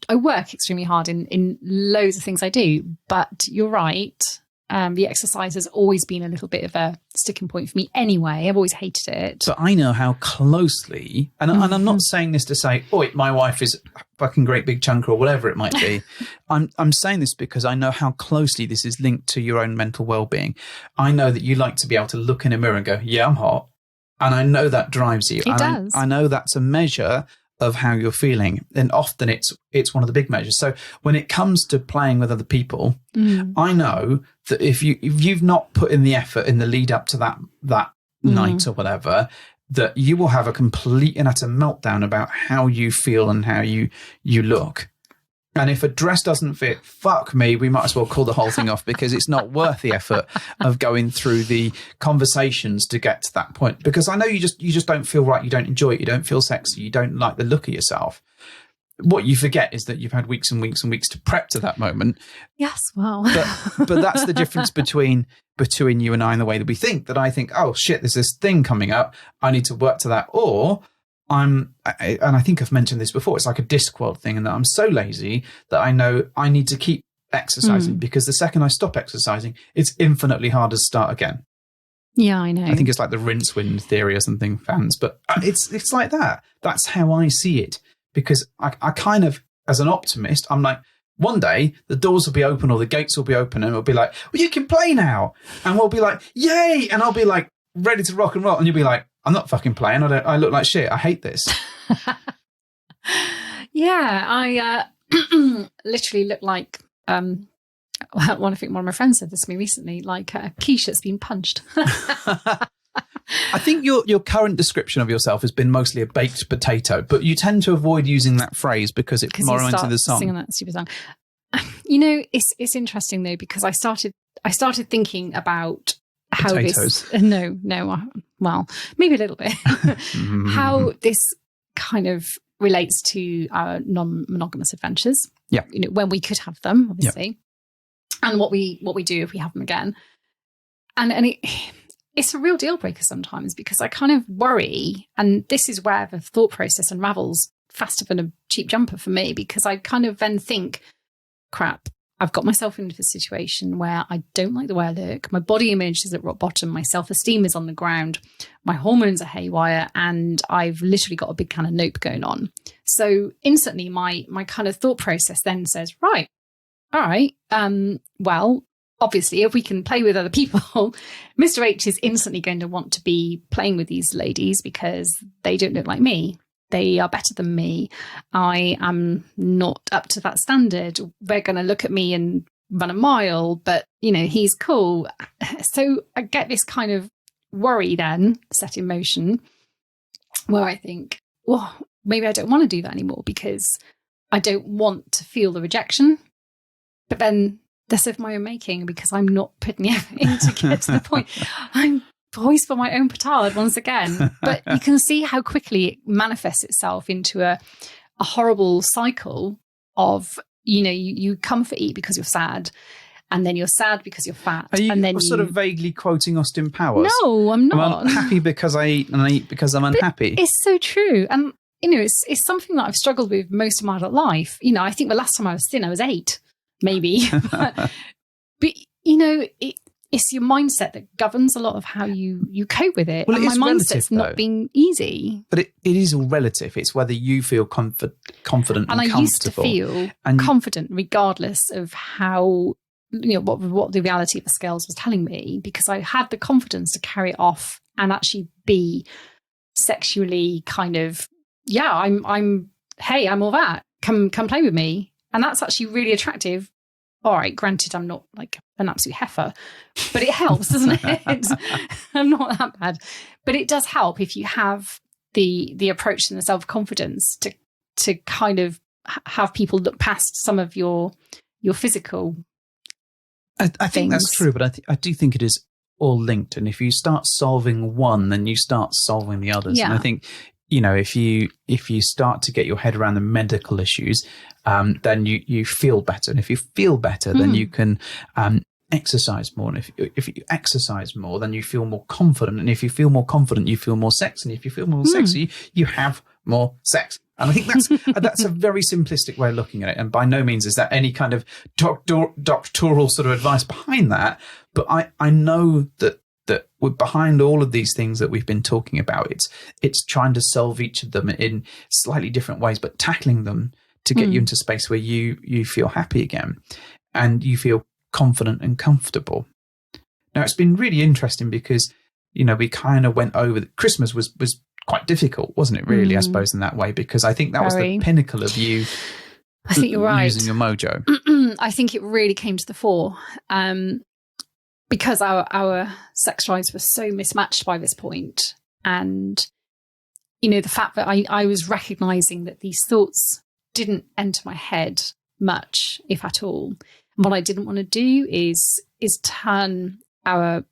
Speaker 3: I work extremely hard in loads of things I do, but you're right. The exercise has always been a little bit of a sticking point for me anyway. I've always hated it.
Speaker 4: So I know how closely, and I'm not saying this to say, oh, my wife is a fucking great big chunker or whatever it might be. I'm saying this because I know how closely this is linked to your own mental well-being. I know that you like to be able to look in a mirror and go, yeah, I'm hot. And I know that drives you.
Speaker 3: It does.
Speaker 4: I know that's a measure of how you're feeling, and often it's one of the big measures. So when it comes to playing with other people, I know that if you've not put in the effort in the lead up to that night or whatever, that you will have a complete and utter meltdown about how you feel and how you look. And if a dress doesn't fit, fuck me, we might as well call the whole thing off, because it's not worth the effort of going through the conversations to get to that point. Because I know you just don't feel right. You don't enjoy it. You don't feel sexy. You don't like the look of yourself. What you forget is that you've had weeks and weeks and weeks to prep to that moment.
Speaker 3: Yes, well.
Speaker 4: But that's the difference between you and I and the way that we think. That I think, oh shit, there's this thing coming up. I need to work to that. Or and I think I've mentioned this before, it's like a Discworld thing, and that I'm so lazy that I know I need to keep exercising, because the second I stop exercising, it's infinitely harder to start again.
Speaker 3: Yeah, I know.
Speaker 4: I think it's like the rincewind theory or something, fans, but it's like that. That's how I see it, because I kind of, as an optimist, I'm like, one day the doors will be open or the gates will be open, and it'll be like, well, you can play now. And we'll be like, yay. And I'll be like, ready to rock and roll. And you'll be like, I'm not fucking playing. I look like shit. I hate this.
Speaker 3: Yeah, I literally look like, I think one of my friends said this to me recently, like a quiche that's been punched.
Speaker 4: I think your current description of yourself has been mostly a baked potato, but you tend to avoid using that phrase because it more into the song.
Speaker 3: Singing that stupid song. It's interesting though, because I started thinking about how
Speaker 4: potatoes.
Speaker 3: Well, maybe a little bit. How this kind of relates to our non-monogamous adventures.
Speaker 4: Yeah.
Speaker 3: When we could have them, obviously. Yeah. And what we do if we have them again. And it's a real deal breaker sometimes, because I kind of worry, and this is where the thought process unravels faster than a cheap jumper for me, because I kind of then think, crap, I've got myself into a situation where I don't like the way I look. My body image is at rock bottom. My self-esteem is on the ground. My hormones are haywire, and I've literally got a big can of nope going on. So instantly my kind of thought process then says, right, all right, well, obviously, if we can play with other people, Mr. H is instantly going to want to be playing with these ladies because they don't look like me. They are better than me. I am not up to that standard. They're going to look at me and run a mile, but, he's cool. So I get this kind of worry then set in motion where I think, well, maybe I don't want to do that anymore because I don't want to feel the rejection. But then that's of my own making, because I'm not putting the effort in to get to the point. I'm poised for my own petard once again. But you can see how quickly it manifests itself into a horrible cycle of, you comfort eat because you're sad. and then you're sad because you're fat.
Speaker 4: Are you
Speaker 3: and then
Speaker 4: sort of vaguely quoting Austin Powers?
Speaker 3: No, I'm not.
Speaker 4: I'm unhappy because I eat, and I eat because I'm unhappy.
Speaker 3: But it's so true. And, you know, it's something that I've struggled with most of my adult life. You know, I think the last time I was thin, I was 8, maybe. But you know, it's your mindset that governs a lot of how you cope with it.
Speaker 4: Well,
Speaker 3: and
Speaker 4: it is
Speaker 3: my
Speaker 4: relative,
Speaker 3: mindset's not
Speaker 4: though.
Speaker 3: been easy.
Speaker 4: But it is all relative. It's whether you feel confident and
Speaker 3: I used to
Speaker 4: comfortable.
Speaker 3: feel confident regardless of how, you know, what the reality of the scales was telling me, because I had the confidence to carry it off and actually be sexually kind of, yeah, I'm all that. Come play with me. And that's actually really attractive. All right, granted, I'm not like an absolute heifer, but it helps, doesn't it? I'm not that bad. But it does help if you have the approach and the self-confidence to kind of have people look past some of your physical
Speaker 4: I think that's true, but I do think it is all linked. And if you start solving one, then you start solving the others.
Speaker 3: Yeah.
Speaker 4: And I think, you know, if you start to get your head around the medical issues, then you feel better. And if you feel better, then you can exercise more. And if you exercise more, then you feel more confident. And if you feel more confident, you feel more sexy. And if you feel more sexy, you have more sex. And I think that's a very simplistic way of looking at it. And by no means is that any kind of doctoral sort of advice behind that. But I know that we're behind all of these things that we've been talking about. It's trying to solve each of them in slightly different ways, but tackling them to get you into space where you feel happy again and you feel confident and comfortable. Now, it's been really interesting because, you know, we kind of went over that Christmas was quite difficult, wasn't it, really, I suppose, in that way, because I think that was the pinnacle of you
Speaker 3: I think you're right.
Speaker 4: using your mojo.
Speaker 3: I think it really came to the fore because our sex drives were so mismatched by this point. And, you know, the fact that I was recognizing that these thoughts didn't enter my head much, if at all. And what I didn't want to do is turn our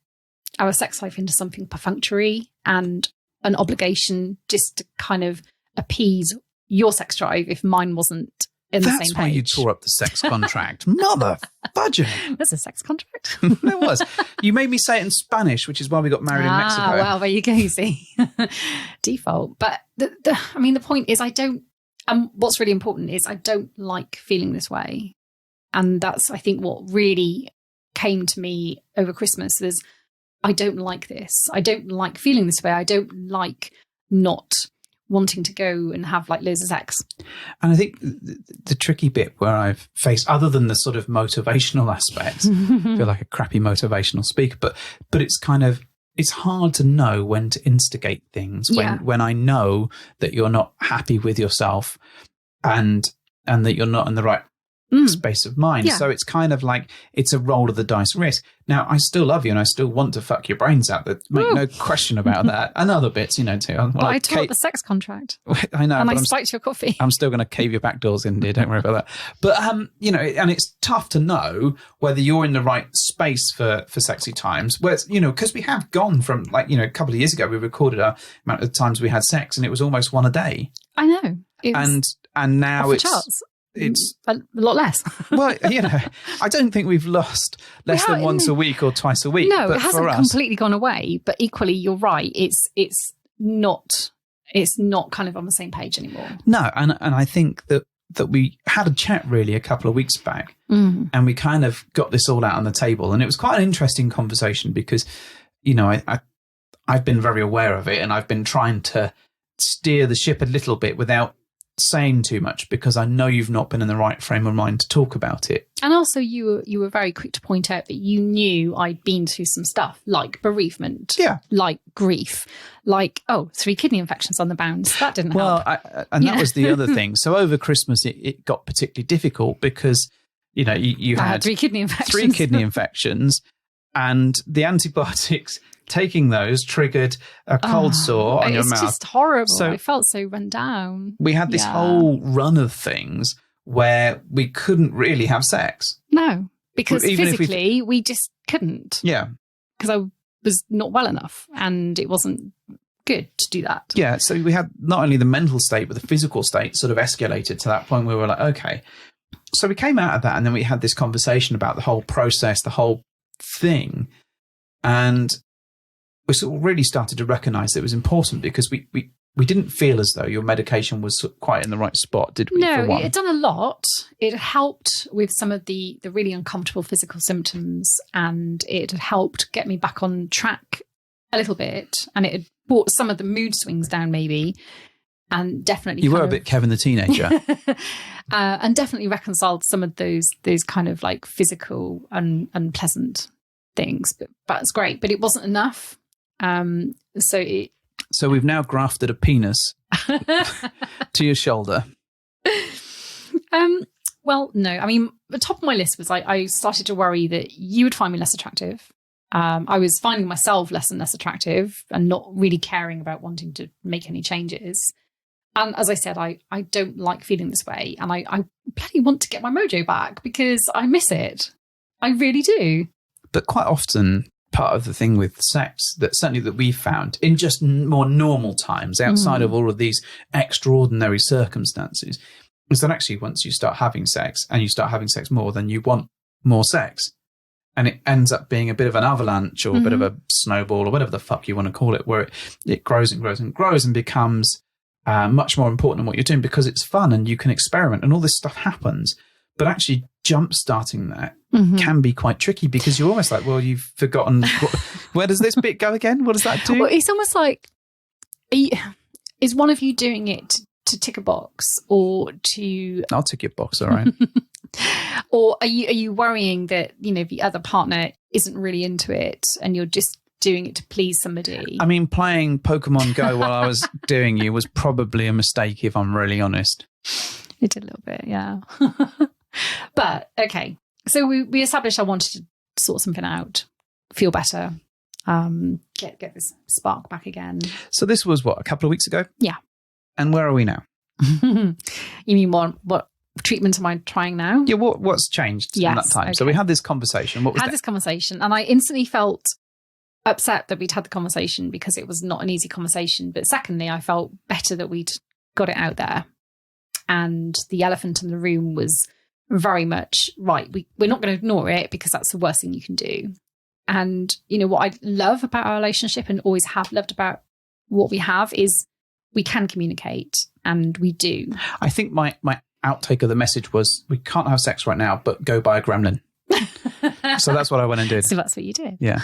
Speaker 3: sex life into something perfunctory and an obligation just to kind of appease your sex drive if mine wasn't in the same page.
Speaker 4: That's why you tore up the sex contract. Mother fudging.
Speaker 3: There's a sex contract?
Speaker 4: There was. You made me say it in Spanish, which is why we got married in Mexico.
Speaker 3: Well, there you go, you see. Default. But the point is what's really important is I don't like feeling this way. And that's, I think, what really came to me over Christmas is I don't like this. I don't like feeling this way. I don't like not wanting to go and have like loads of sex. And
Speaker 4: I think the tricky bit where I've faced, other than the sort of motivational aspect, I feel like a crappy motivational speaker, but it's kind of, it's hard to know when to instigate things when I know that you're not happy with yourself and that you're not in the right space of mind.
Speaker 3: Yeah.
Speaker 4: So it's kind of like it's a roll of the dice risk. Now, I still love you and I still want to fuck your brains out. There's no question about that. And other bits, you know, too.
Speaker 3: But I tore up the sex contract.
Speaker 4: I know.
Speaker 3: And I spiked your coffee.
Speaker 4: I'm still going to cave your back doors in, dear. Don't worry about that. But, you know, and it's tough to know whether you're in the right space for sexy times. Where, you know, because we have gone from, like, you know, a couple of years ago, we recorded our amount of times we had sex and it was almost one a day.
Speaker 3: I know.
Speaker 4: And now it's...
Speaker 3: charts.
Speaker 4: It's
Speaker 3: a lot less.
Speaker 4: Well, you know, I don't think we've lost less than once a week or twice a week.
Speaker 3: No,
Speaker 4: but
Speaker 3: it hasn't completely gone away. But equally, you're right. It's not kind of on the same page anymore.
Speaker 4: No, and I think that we had a chat really a couple of weeks back, and we kind of got this all out on the table, and it was quite an interesting conversation because, you know, I've been very aware of it, and I've been trying to steer the ship a little bit without saying too much because I know you've not been in the right frame of mind to talk about it.
Speaker 3: And also you were very quick to point out that you knew I'd been through some stuff like bereavement, like grief, like 3 kidney infections on the bounce. That didn't help.
Speaker 4: That was the other thing. So over Christmas it got particularly difficult because, you know, you had
Speaker 3: 3 kidney infections.
Speaker 4: 3 kidney infections and the antibiotics taking those triggered a cold sore on your mouth. It's
Speaker 3: just horrible.
Speaker 4: So
Speaker 3: I felt so run down.
Speaker 4: We had this whole run of things where we couldn't really have sex.
Speaker 3: No, because physically we just couldn't.
Speaker 4: Yeah.
Speaker 3: Because I was not well enough and it wasn't good to do that.
Speaker 4: Yeah, so we had not only the mental state but the physical state sort of escalated to that point where we were like, okay, So we came out of that, and then we had this conversation about the whole process, the whole thing. And we sort of really started to recognise that it was important, because we didn't feel as though your medication was quite in the right spot, did we?
Speaker 3: No, it had done a lot. It helped with some of the really uncomfortable physical symptoms, and it had helped get me back on track a little bit, and it had brought some of the mood swings down maybe, and definitely...
Speaker 4: You were a bit Kevin the Teenager.
Speaker 3: And definitely reconciled some of those kind of like physical unpleasant things, but it's great. But it wasn't enough. So
Speaker 4: we've now grafted a penis to your shoulder.
Speaker 3: Well, no. I mean, the top of my list was I started to worry that you would find me less attractive. I was finding myself less and less attractive and not really caring about wanting to make any changes. And as I said, I don't like feeling this way. And I bloody want to get my mojo back because I miss it. I really do.
Speaker 4: But quite often, part of the thing with sex that certainly that we've found in just more normal times, outside of all of these extraordinary circumstances, is that actually once you start having sex and you start having sex more, then you want more sex. And it ends up being a bit of an avalanche or a bit of a snowball or whatever the fuck you want to call it, where it grows and grows and grows and becomes much more important than what you're doing, because it's fun and you can experiment and all this stuff happens. But actually jump starting that can be quite tricky, because you're almost like, well, you've forgotten, where does this bit go again? What does that do?
Speaker 3: Well, it's almost like, is one of you doing it to tick a box or to...
Speaker 4: I'll tick your box, all right.
Speaker 3: Or are you worrying that, the other partner isn't really into it and you're just doing it to please somebody?
Speaker 4: I mean, playing Pokemon Go while I was doing you was probably a mistake, if I'm really honest.
Speaker 3: It did a little bit, yeah. But, okay. So we established I wanted to sort something out, feel better, get this spark back again.
Speaker 4: So this was, what, a couple of weeks ago?
Speaker 3: Yeah.
Speaker 4: And where are we now?
Speaker 3: You mean what treatment am I trying now?
Speaker 4: Yeah, what's changed in that time?
Speaker 3: Okay.
Speaker 4: So we had this conversation. What was that?
Speaker 3: This conversation, and I instantly felt upset that we'd had the conversation because it was not an easy conversation. But secondly, I felt better that we'd got it out there. And the elephant in the room was very much, right, we're not going to ignore it because that's the worst thing you can do. And, what I love about our relationship and always have loved about what we have is we can communicate, and we do. I
Speaker 4: think my outtake of the message was, we can't have sex right now, but go buy a gremlin. So that's what I went and did.
Speaker 3: So that's what you did.
Speaker 4: Yeah.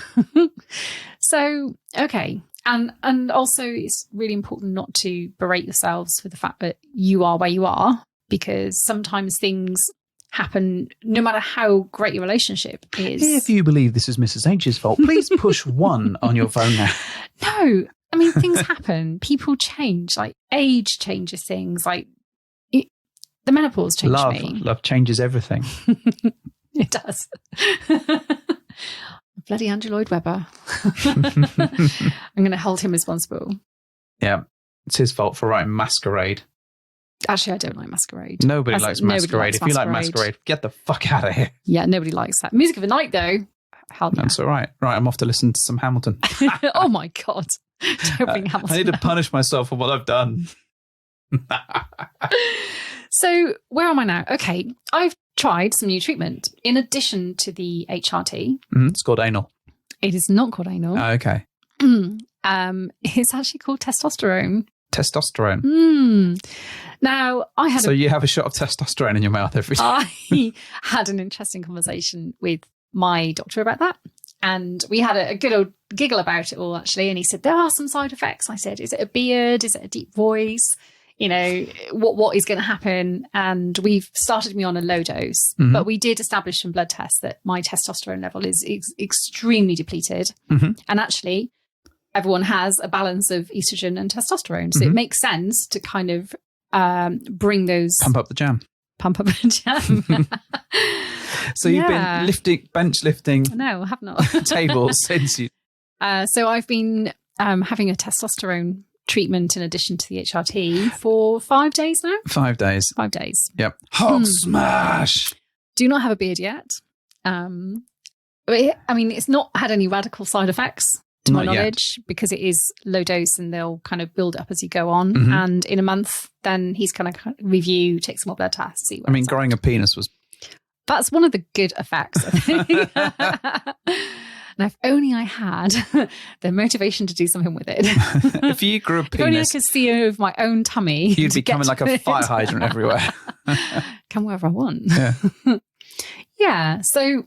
Speaker 3: So, okay. And also it's really important not to berate yourselves for the fact that you are where you are, because sometimes things happen no matter how great your relationship is.
Speaker 4: If you believe this is Mrs. H's fault, please push 1 on your phone now.
Speaker 3: No, I mean, things happen. People change. Like age changes things. Like the menopause changed me.
Speaker 4: Love changes everything.
Speaker 3: It does. Bloody Andrew Lloyd Webber. I'm going to hold him responsible.
Speaker 4: Yeah, it's his fault for writing Masquerade.
Speaker 3: Actually, I don't like Masquerade.
Speaker 4: Nobody likes Masquerade. If you like Masquerade, get the fuck out of here.
Speaker 3: Yeah, nobody likes that. Music of the Night, though. Hell yeah.
Speaker 4: That's all right. Right, I'm off to listen to some Hamilton.
Speaker 3: Oh my God. Don't bring Hamilton.
Speaker 4: I need to punish myself for what I've done.
Speaker 3: So where am I now? Okay, I've tried some new treatment in addition to the HRT.
Speaker 4: It's called anal.
Speaker 3: It is not called anal.
Speaker 4: Oh, okay.
Speaker 3: It's actually called testosterone.
Speaker 4: Testosterone.
Speaker 3: Now,
Speaker 4: So you have a shot of testosterone in your mouth every day.
Speaker 3: I had an interesting conversation with my doctor about that. And we had a good old giggle about it all, actually. And he said, there are some side effects. I said, is it a beard? Is it a deep voice? What is going to happen? And we've started me on a low dose, but we did establish from blood tests that my testosterone level is extremely depleted. And actually, everyone has a balance of estrogen and testosterone. So it makes sense to kind of bring those...
Speaker 4: Pump up the jam. So you've been bench lifting...
Speaker 3: No, I have not.
Speaker 4: ...tables since you...
Speaker 3: So I've been having a testosterone treatment in addition to the HRT for 5 days now.
Speaker 4: 5 days.
Speaker 3: 5 days.
Speaker 4: Yep. Hog smash!
Speaker 3: Do not have a beard yet. I mean, it's not had any radical side effects. to my
Speaker 4: Not yet.
Speaker 3: knowledge, because it is low dose and they'll kind of build up as you go on.
Speaker 4: Mhm.
Speaker 3: And in a month, then he's kind of review, take some more blood tests. See where
Speaker 4: I mean,
Speaker 3: it's at.
Speaker 4: growing a penis was...
Speaker 3: That's one of the good effects, I think. And if only I had the motivation to do something with it.
Speaker 4: If you grew a
Speaker 3: If only I
Speaker 4: penis,
Speaker 3: could see over my own tummy.
Speaker 4: you'd
Speaker 3: to
Speaker 4: be
Speaker 3: get
Speaker 4: coming like
Speaker 3: to
Speaker 4: a
Speaker 3: it.
Speaker 4: fire hydrant everywhere.
Speaker 3: Come wherever I want.
Speaker 4: Yeah.
Speaker 3: Yeah. So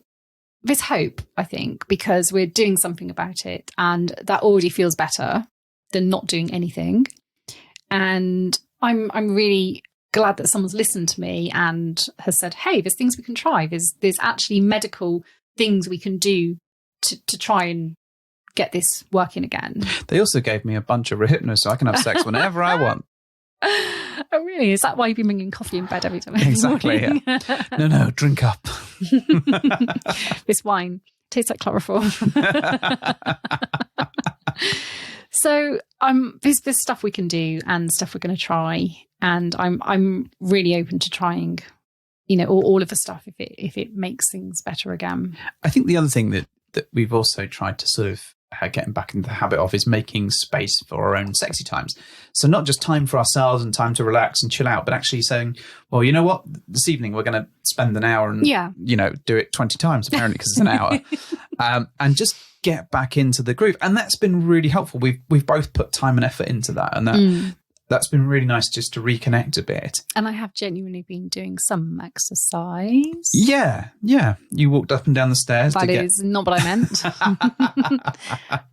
Speaker 3: there's hope, I think, because we're doing something about it, and that already feels better than not doing anything. And I'm really glad that someone's listened to me and has said, hey, there's things we can try. There's actually medical things we can do to try and get this working again.
Speaker 4: They also gave me a bunch of Rehypnos, so I can have sex whenever I want.
Speaker 3: Oh, really? Is that why you've been making coffee in bed every time?
Speaker 4: Exactly,
Speaker 3: morning?
Speaker 4: No, drink up.
Speaker 3: This wine tastes like chloroform. So there's stuff we can do and stuff we're going to try, and I'm really open to trying, all of the stuff if it makes things better again.
Speaker 4: I think the other thing that we've also tried to sort of getting back into the habit of is making space for our own sexy times. So not just time for ourselves and time to relax and chill out, but actually saying, well, you know what, this evening we're going to spend an hour and, do it 20 times apparently because it's an hour and just get back into the groove. And that's been really helpful. We've both put time and effort into that. And that's been really nice just to reconnect a bit.
Speaker 3: And I have genuinely been doing some exercise.
Speaker 4: Yeah. You walked up and down the stairs.
Speaker 3: That is not what I meant.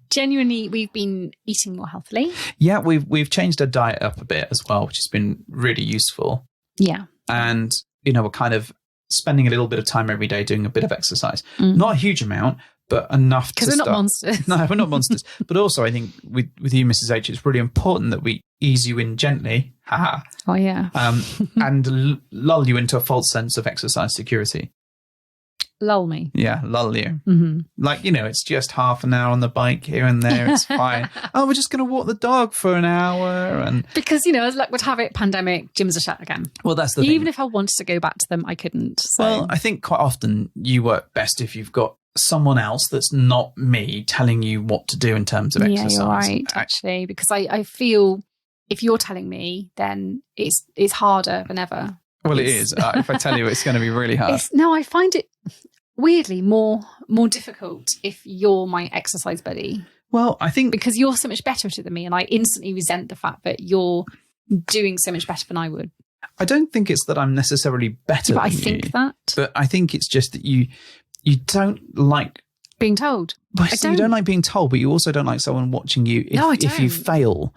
Speaker 3: Genuinely, we've been eating more healthily.
Speaker 4: Yeah, we've changed our diet up a bit as well, which has been really useful.
Speaker 3: Yeah.
Speaker 4: And, we're kind of spending a little bit of time every day doing a bit of exercise. Not a huge amount, but enough to
Speaker 3: because we're not monsters.
Speaker 4: No, we're not monsters. But also, I think with you, Mrs. H, it's really important that we ease you in gently,
Speaker 3: Oh, yeah.
Speaker 4: and lull you into a false sense of exercise security.
Speaker 3: Lull me.
Speaker 4: Yeah, lull you.
Speaker 3: Mm-hmm.
Speaker 4: Like, it's just half an hour on the bike here and there. It's fine. Oh, we're just going to walk the dog for an hour. And
Speaker 3: because, as luck would have it, pandemic, gyms are shut again.
Speaker 4: Well, that's the thing.
Speaker 3: Even if I wanted to go back to them, I couldn't. So.
Speaker 4: Well, I think quite often you work best if you've got someone else that's not me telling you what to do in terms of exercise.
Speaker 3: Yeah, you're right, actually, because I feel if you're telling me, then it's harder than ever.
Speaker 4: Well, it is. If I tell you, it's going to be really hard.
Speaker 3: I find it weirdly more difficult if you're my exercise buddy.
Speaker 4: Well, I think
Speaker 3: because you're so much better at it than me, and I instantly resent the fact that you're doing so much better than I would.
Speaker 4: I don't think it's that I'm necessarily better than you.
Speaker 3: I think that.
Speaker 4: But I think it's just that you don't like
Speaker 3: being told.
Speaker 4: You don't like being told, but you also don't like someone watching you if you fail.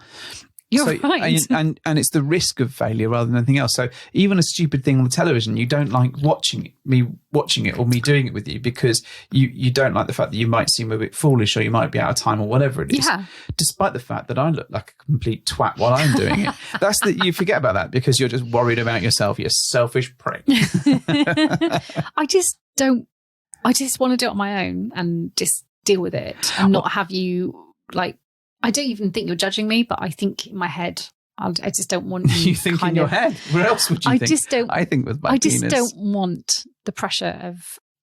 Speaker 3: You're right.
Speaker 4: And it's the risk of failure rather than anything else. So even a stupid thing on the television, you don't like me watching it or me doing it with you because you don't like the fact that you might seem a bit foolish or you might be out of time or whatever it is.
Speaker 3: Yeah. Despite
Speaker 4: the fact that I look like a complete twat while I'm doing it. You forget about that because you're just worried about yourself, you selfish prick.
Speaker 3: I just want to do it on my own and just deal with it and not have you I don't even think you're judging me, but I think in my head, I just don't want you.
Speaker 4: You think in your head? Where else would you think? I think with my penis.
Speaker 3: I just don't want the pressure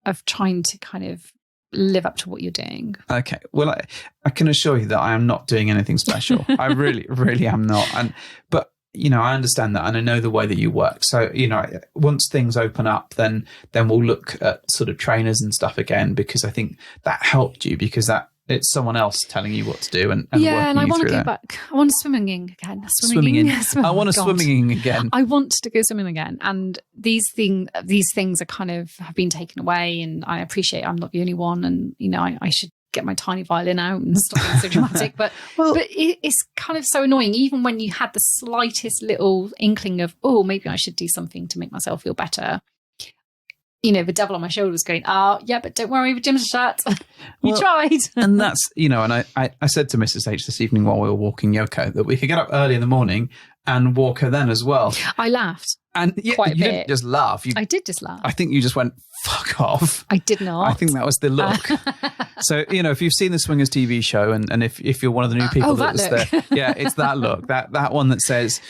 Speaker 3: of trying to kind of live up to what you're doing.
Speaker 4: Okay. Well, I can assure you that I am not doing anything special. I really, really am not. But I understand that and I know the way that you work. So, once things open up, then we'll look at sort of trainers and stuff again, because I think that helped you because it's someone else telling you what to do and
Speaker 3: yeah, and I
Speaker 4: want
Speaker 3: to go back. I want swimming again. Swimming in.
Speaker 4: I want to swimming again.
Speaker 3: I want to go swimming again. And these things are kind of have been taken away, and I appreciate I'm not the only one. And I should get my tiny violin out and stop being so dramatic. But it's kind of so annoying. Even when you had the slightest little inkling of maybe I should do something to make myself feel better. The devil on my shoulder was going, yeah, but don't worry, the gym's shut. You tried.
Speaker 4: And that's, and I said to Mrs. H this evening while we were walking Yoko that we could get up early in the morning and walk her then as well.
Speaker 3: I laughed.
Speaker 4: And
Speaker 3: quite a bit.
Speaker 4: Didn't just laugh.
Speaker 3: I did just laugh.
Speaker 4: I think you just went, fuck off.
Speaker 3: I did not.
Speaker 4: I think that was the look. So, if you've seen the Swingers TV show and if you're one of the new people that's there, yeah, it's that look, that one that says,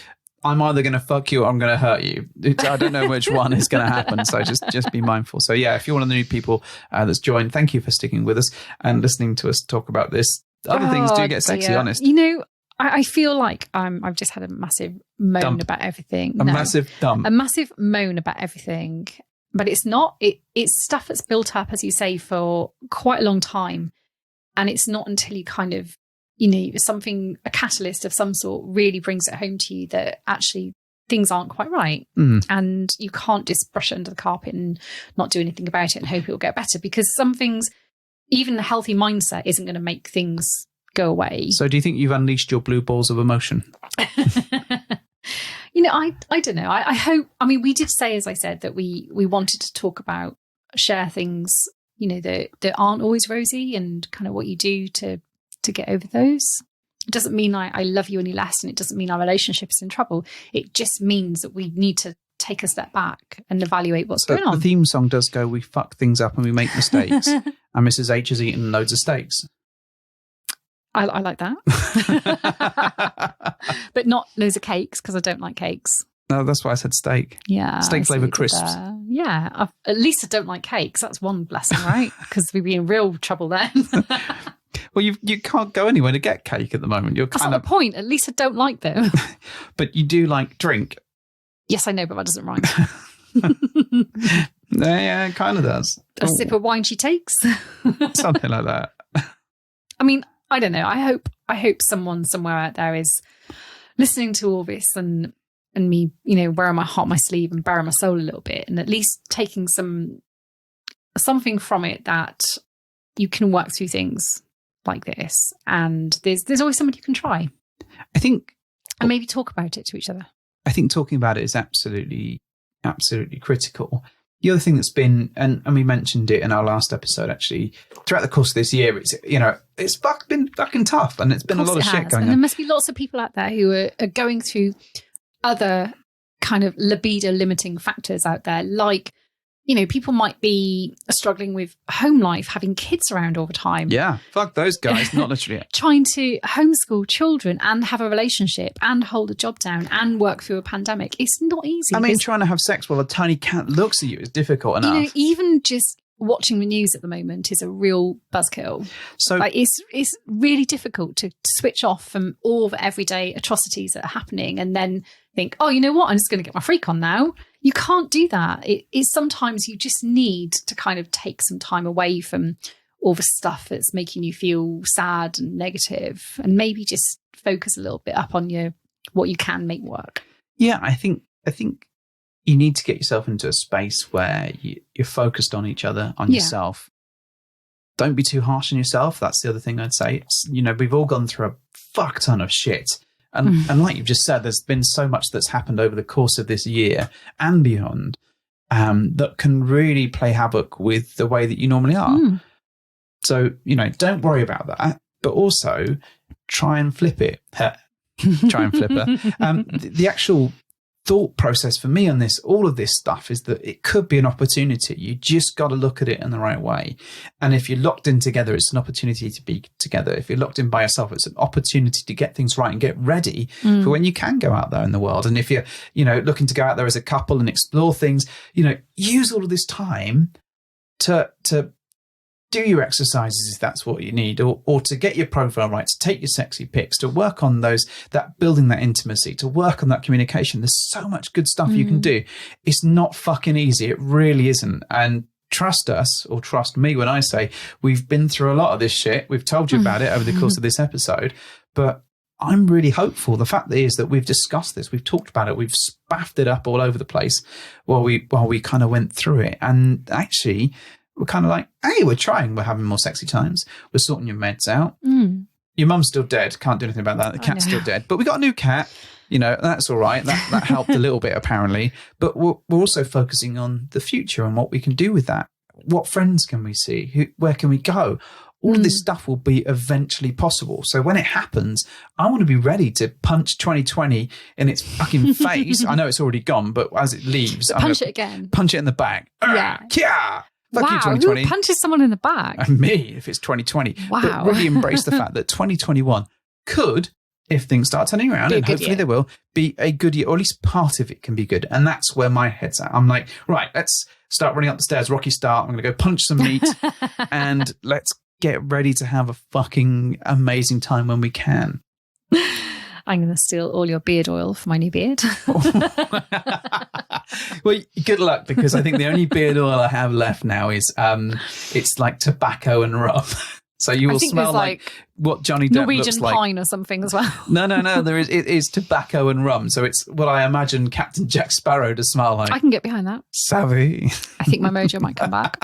Speaker 4: I'm either going to fuck you or I'm going to hurt you. I don't know which one is going to happen. So just be mindful. So yeah, if you're one of the new people that's joined, thank you for sticking with us and listening to us talk about this. Other things do get sexy,
Speaker 3: dear.
Speaker 4: honest.
Speaker 3: You know, I feel like I've just had a massive moan
Speaker 4: Dump.
Speaker 3: about everything.
Speaker 4: A massive dump.
Speaker 3: A massive moan about everything. But it's not. It's stuff that's built up, as you say, for quite a long time. And it's not until you kind of, you know, a catalyst of some sort really brings it home to you that actually things aren't quite right. And you can't just brush it under the carpet and not do anything about it and hope it'll get better, because some things, even a healthy mindset isn't going to make things go away.
Speaker 4: So do you think you've unleashed your blue balls of emotion?
Speaker 3: You know, I don't know. I hope, I mean, we did say, as I said, that we wanted to talk about, share things, you know, that aren't always rosy, and kind of what you do to get over those. It doesn't mean I love you any less, and it doesn't mean our relationship is in trouble. It just means that we need to take a step back and evaluate what's going on.
Speaker 4: The theme song does go, we fuck things up and we make mistakes. And Mrs. H has eaten loads of steaks.
Speaker 3: I like that. But not loads of cakes, because I don't like cakes.
Speaker 4: No, that's why I said steak.
Speaker 3: Yeah.
Speaker 4: Steak flavoured crisps.
Speaker 3: Yeah. At least I don't like cakes. That's one blessing, right? Because we'd be in real trouble then.
Speaker 4: Well, you can't go anywhere to get cake at the moment. You're
Speaker 3: That's
Speaker 4: kind
Speaker 3: not
Speaker 4: of
Speaker 3: the point. At least I don't like them.
Speaker 4: But you do like drink.
Speaker 3: Yes, I know, but that doesn't rhyme.
Speaker 4: Yeah, it kind of does.
Speaker 3: A sip of wine she takes.
Speaker 4: Something like that.
Speaker 3: I mean, I don't know. I hope someone somewhere out there is listening to all this and me, you know, wearing my heart on my sleeve and bearing my soul a little bit, and at least taking something from it, that you can work through things like this, and there's always somebody you can try.
Speaker 4: I think,
Speaker 3: and maybe talk about it to each other. I
Speaker 4: think talking about it is absolutely critical. The other thing that's been, and we mentioned it in our last episode, actually, throughout the course of this year, it's, you know, it's been fucking tough, and it's been a lot of shit going on.
Speaker 3: And there must be lots of people out there who are going through other kind of libido limiting factors out there, like, you know, people might be struggling with home life, having kids around all the time.
Speaker 4: Yeah, fuck those guys, not literally.
Speaker 3: Trying to homeschool children and have a relationship and hold a job down and work through a pandemic. It's not easy.
Speaker 4: I mean, trying to have sex while a tiny cat looks at you is difficult enough.
Speaker 3: You know, even just watching the news at the moment is a real buzzkill. So like, it's really difficult to switch off from all the everyday atrocities that are happening and then think, oh, you know what? I'm just going to get my freak on now. You can't do that. It is sometimes you just need to kind of take some time away from all the stuff that's making you feel sad and negative, and maybe just focus a little bit up on what you can make work.
Speaker 4: Yeah, I think you need to get yourself into a space where you're focused on each other, on yourself. Don't be too harsh on yourself. That's the other thing I'd say. It's, you know, we've all gone through a fuck ton of shit. And like you've just said, there's been so much that's happened over the course of this year and beyond that can really play havoc with the way that you normally are. So, you know, don't worry about that, but also try and flip it. Try and flip it. The actual thought process for me on this, all of this stuff, is that it could be an opportunity. You just got to look at it in the right way. And if you're locked in together, it's an opportunity to be together. If you're locked in by yourself, it's an opportunity to get things right and get ready for when you can go out there in the world. And if you're, you know, looking to go out there as a couple and explore things, you know, use all of this time to do your exercises if that's what you need, or to get your profile right, to take your sexy pics, to work on that building that intimacy, to work on that communication. There's so much good stuff you can do. It's not fucking easy. It really isn't. And trust us, or trust me when I say we've been through a lot of this shit. We've told you about it over the course of this episode, but I'm really hopeful. The fact is that we've discussed this, we've talked about it, we've spaffed it up all over the place while we kind of went through it. And actually, we're kind of like, hey, we're trying. We're having more sexy times. We're sorting your meds out. Your mum's still dead. Can't do anything about that. The cat's still dead. But we got a new cat. You know, that's all right. That helped a little bit, apparently. But we're also focusing on the future and what we can do with that. What friends can we see? Where can we go? All of this stuff will be eventually possible. So when it happens, I want to be ready to punch 2020 in its fucking face. I know it's already gone, but as it leaves,
Speaker 3: punch it again.
Speaker 4: Punch it in the back. Yeah. Fuck you, 2020.
Speaker 3: Who punches someone in the back?
Speaker 4: Me, if it's 2020.
Speaker 3: Wow.
Speaker 4: But really embrace the fact that 2021 could, if things start turning around, and hopefully they will, be a good year, or at least part of it can be good. And that's where my head's at. I'm like, right, let's start running up the stairs. Rocky start. I'm going to go punch some meat and let's get ready to have a fucking amazing time when we can.
Speaker 3: I'm going to steal all your beard oil for my new beard.
Speaker 4: Well, good luck, because I think the only beard oil I have left now is it's like tobacco and rum. So you will smell like what Johnny Depp
Speaker 3: Norwegian
Speaker 4: looks like.
Speaker 3: pine or something as well.
Speaker 4: No. It is tobacco and rum. So it's what I imagine Captain Jack Sparrow to smell like.
Speaker 3: I can get behind that.
Speaker 4: Savvy.
Speaker 3: I think my mojo might come back.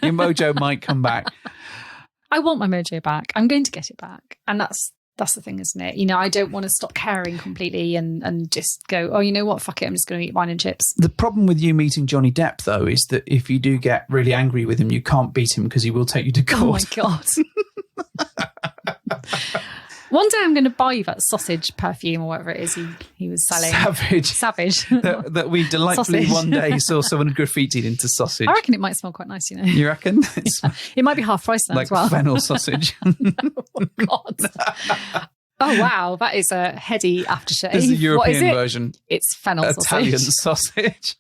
Speaker 4: Your mojo might come back.
Speaker 3: I want my mojo back. I'm going to get it back. And that's the thing, isn't it? You know, I don't want to stop caring completely and just go, oh, you know what? Fuck it. I'm just going to eat wine and chips.
Speaker 4: The problem with you meeting Johnny Depp, though, is that if you do get really angry with him, you can't beat him because he will take you to court.
Speaker 3: Oh, my God. One day I'm going to buy you that sausage perfume or whatever it is he was selling. Savage.
Speaker 4: that we delightfully
Speaker 3: Sausage.
Speaker 4: One day saw someone graffitied into sausage.
Speaker 3: I reckon it might smell quite nice, you know.
Speaker 4: You reckon? It's
Speaker 3: It might be half price now
Speaker 4: like
Speaker 3: as well.
Speaker 4: fennel sausage.
Speaker 3: Oh, God. Oh, wow. That is a heady aftershave.
Speaker 4: This is the
Speaker 3: What
Speaker 4: European
Speaker 3: is it?
Speaker 4: version.
Speaker 3: It's fennel
Speaker 4: Italian
Speaker 3: sausage.
Speaker 4: sausage.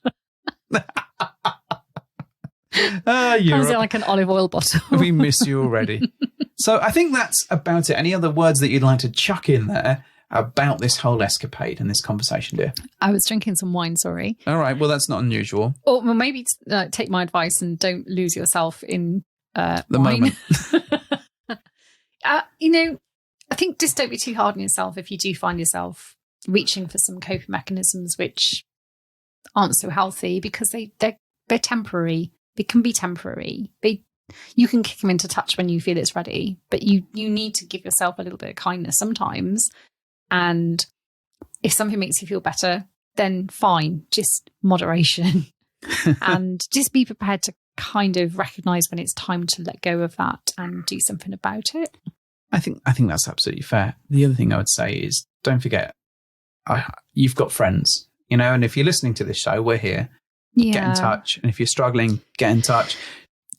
Speaker 3: Comes in
Speaker 4: Europe.
Speaker 3: like an olive oil bottle.
Speaker 4: We miss you already. So I think that's about it. Any other words that you'd like to chuck in there about this whole escapade and this conversation, dear?
Speaker 3: I was drinking some wine, sorry.
Speaker 4: All right. Well, that's not unusual.
Speaker 3: Or well, maybe take my advice and don't lose yourself in
Speaker 4: The
Speaker 3: wine.
Speaker 4: moment.
Speaker 3: You know, I think just don't be too hard on yourself if you do find yourself reaching for some coping mechanisms which aren't so healthy, because they're temporary. They can be temporary. You can kick them into touch when you feel it's ready, but you need to give yourself a little bit of kindness sometimes. And if something makes you feel better, then fine, just moderation. And just be prepared to kind of recognize when it's time to let go of that and do something about it.
Speaker 4: I think that's absolutely fair. The other thing I would say is, don't forget, you've got friends, you know, and if you're listening to this show, we're here.
Speaker 3: Yeah.
Speaker 4: Get in touch. And if you're struggling, get in touch.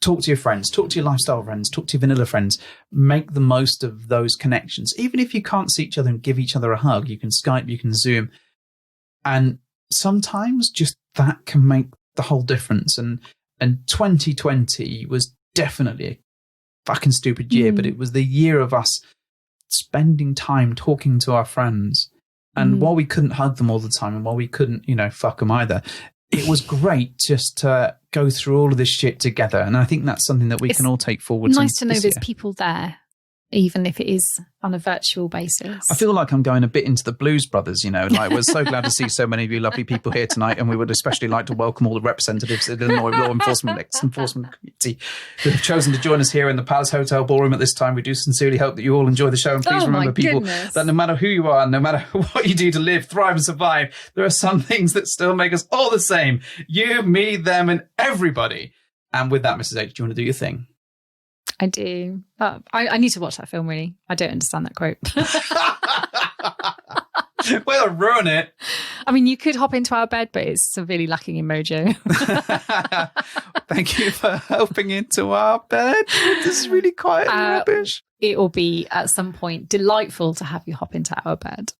Speaker 4: Talk to your friends, talk to your lifestyle friends, talk to your vanilla friends. Make the most of those connections. Even if you can't see each other and give each other a hug, you can Skype, you can Zoom. And sometimes just that can make the whole difference. And 2020 was definitely a fucking stupid year, but it was the year of us spending time talking to our friends. And while we couldn't hug them all the time, and while we couldn't, you know, fuck them either, it was great just to go through all of this shit together. And I think that's something that we can all take forward.
Speaker 3: Nice to know
Speaker 4: this
Speaker 3: there's
Speaker 4: year.
Speaker 3: people there, even if it is on a virtual basis.
Speaker 4: I feel like I'm going a bit into the Blues Brothers, you know, like we're so glad to see so many of you lovely people here tonight. And we would especially like to welcome all the representatives of the Illinois Law Enforcement Community who have chosen to join us here in the Palace Hotel Ballroom at this time. We do sincerely hope that you all enjoy the show. And please remember, people, that no matter who you are, no matter what you do to live, thrive and survive, there are some things that still make us all the same. You, me, them, and everybody. And with that, Mrs. H, do you want to do your thing?
Speaker 3: I do. I need to watch that film, really. I don't understand that quote.
Speaker 4: Well, ruin it.
Speaker 3: I mean, you could hop into our bed, but it's severely lacking in mojo.
Speaker 4: Thank you for helping into our bed. This is really quiet and rubbish.
Speaker 3: It will be, at some point, delightful to have you hop into our bed.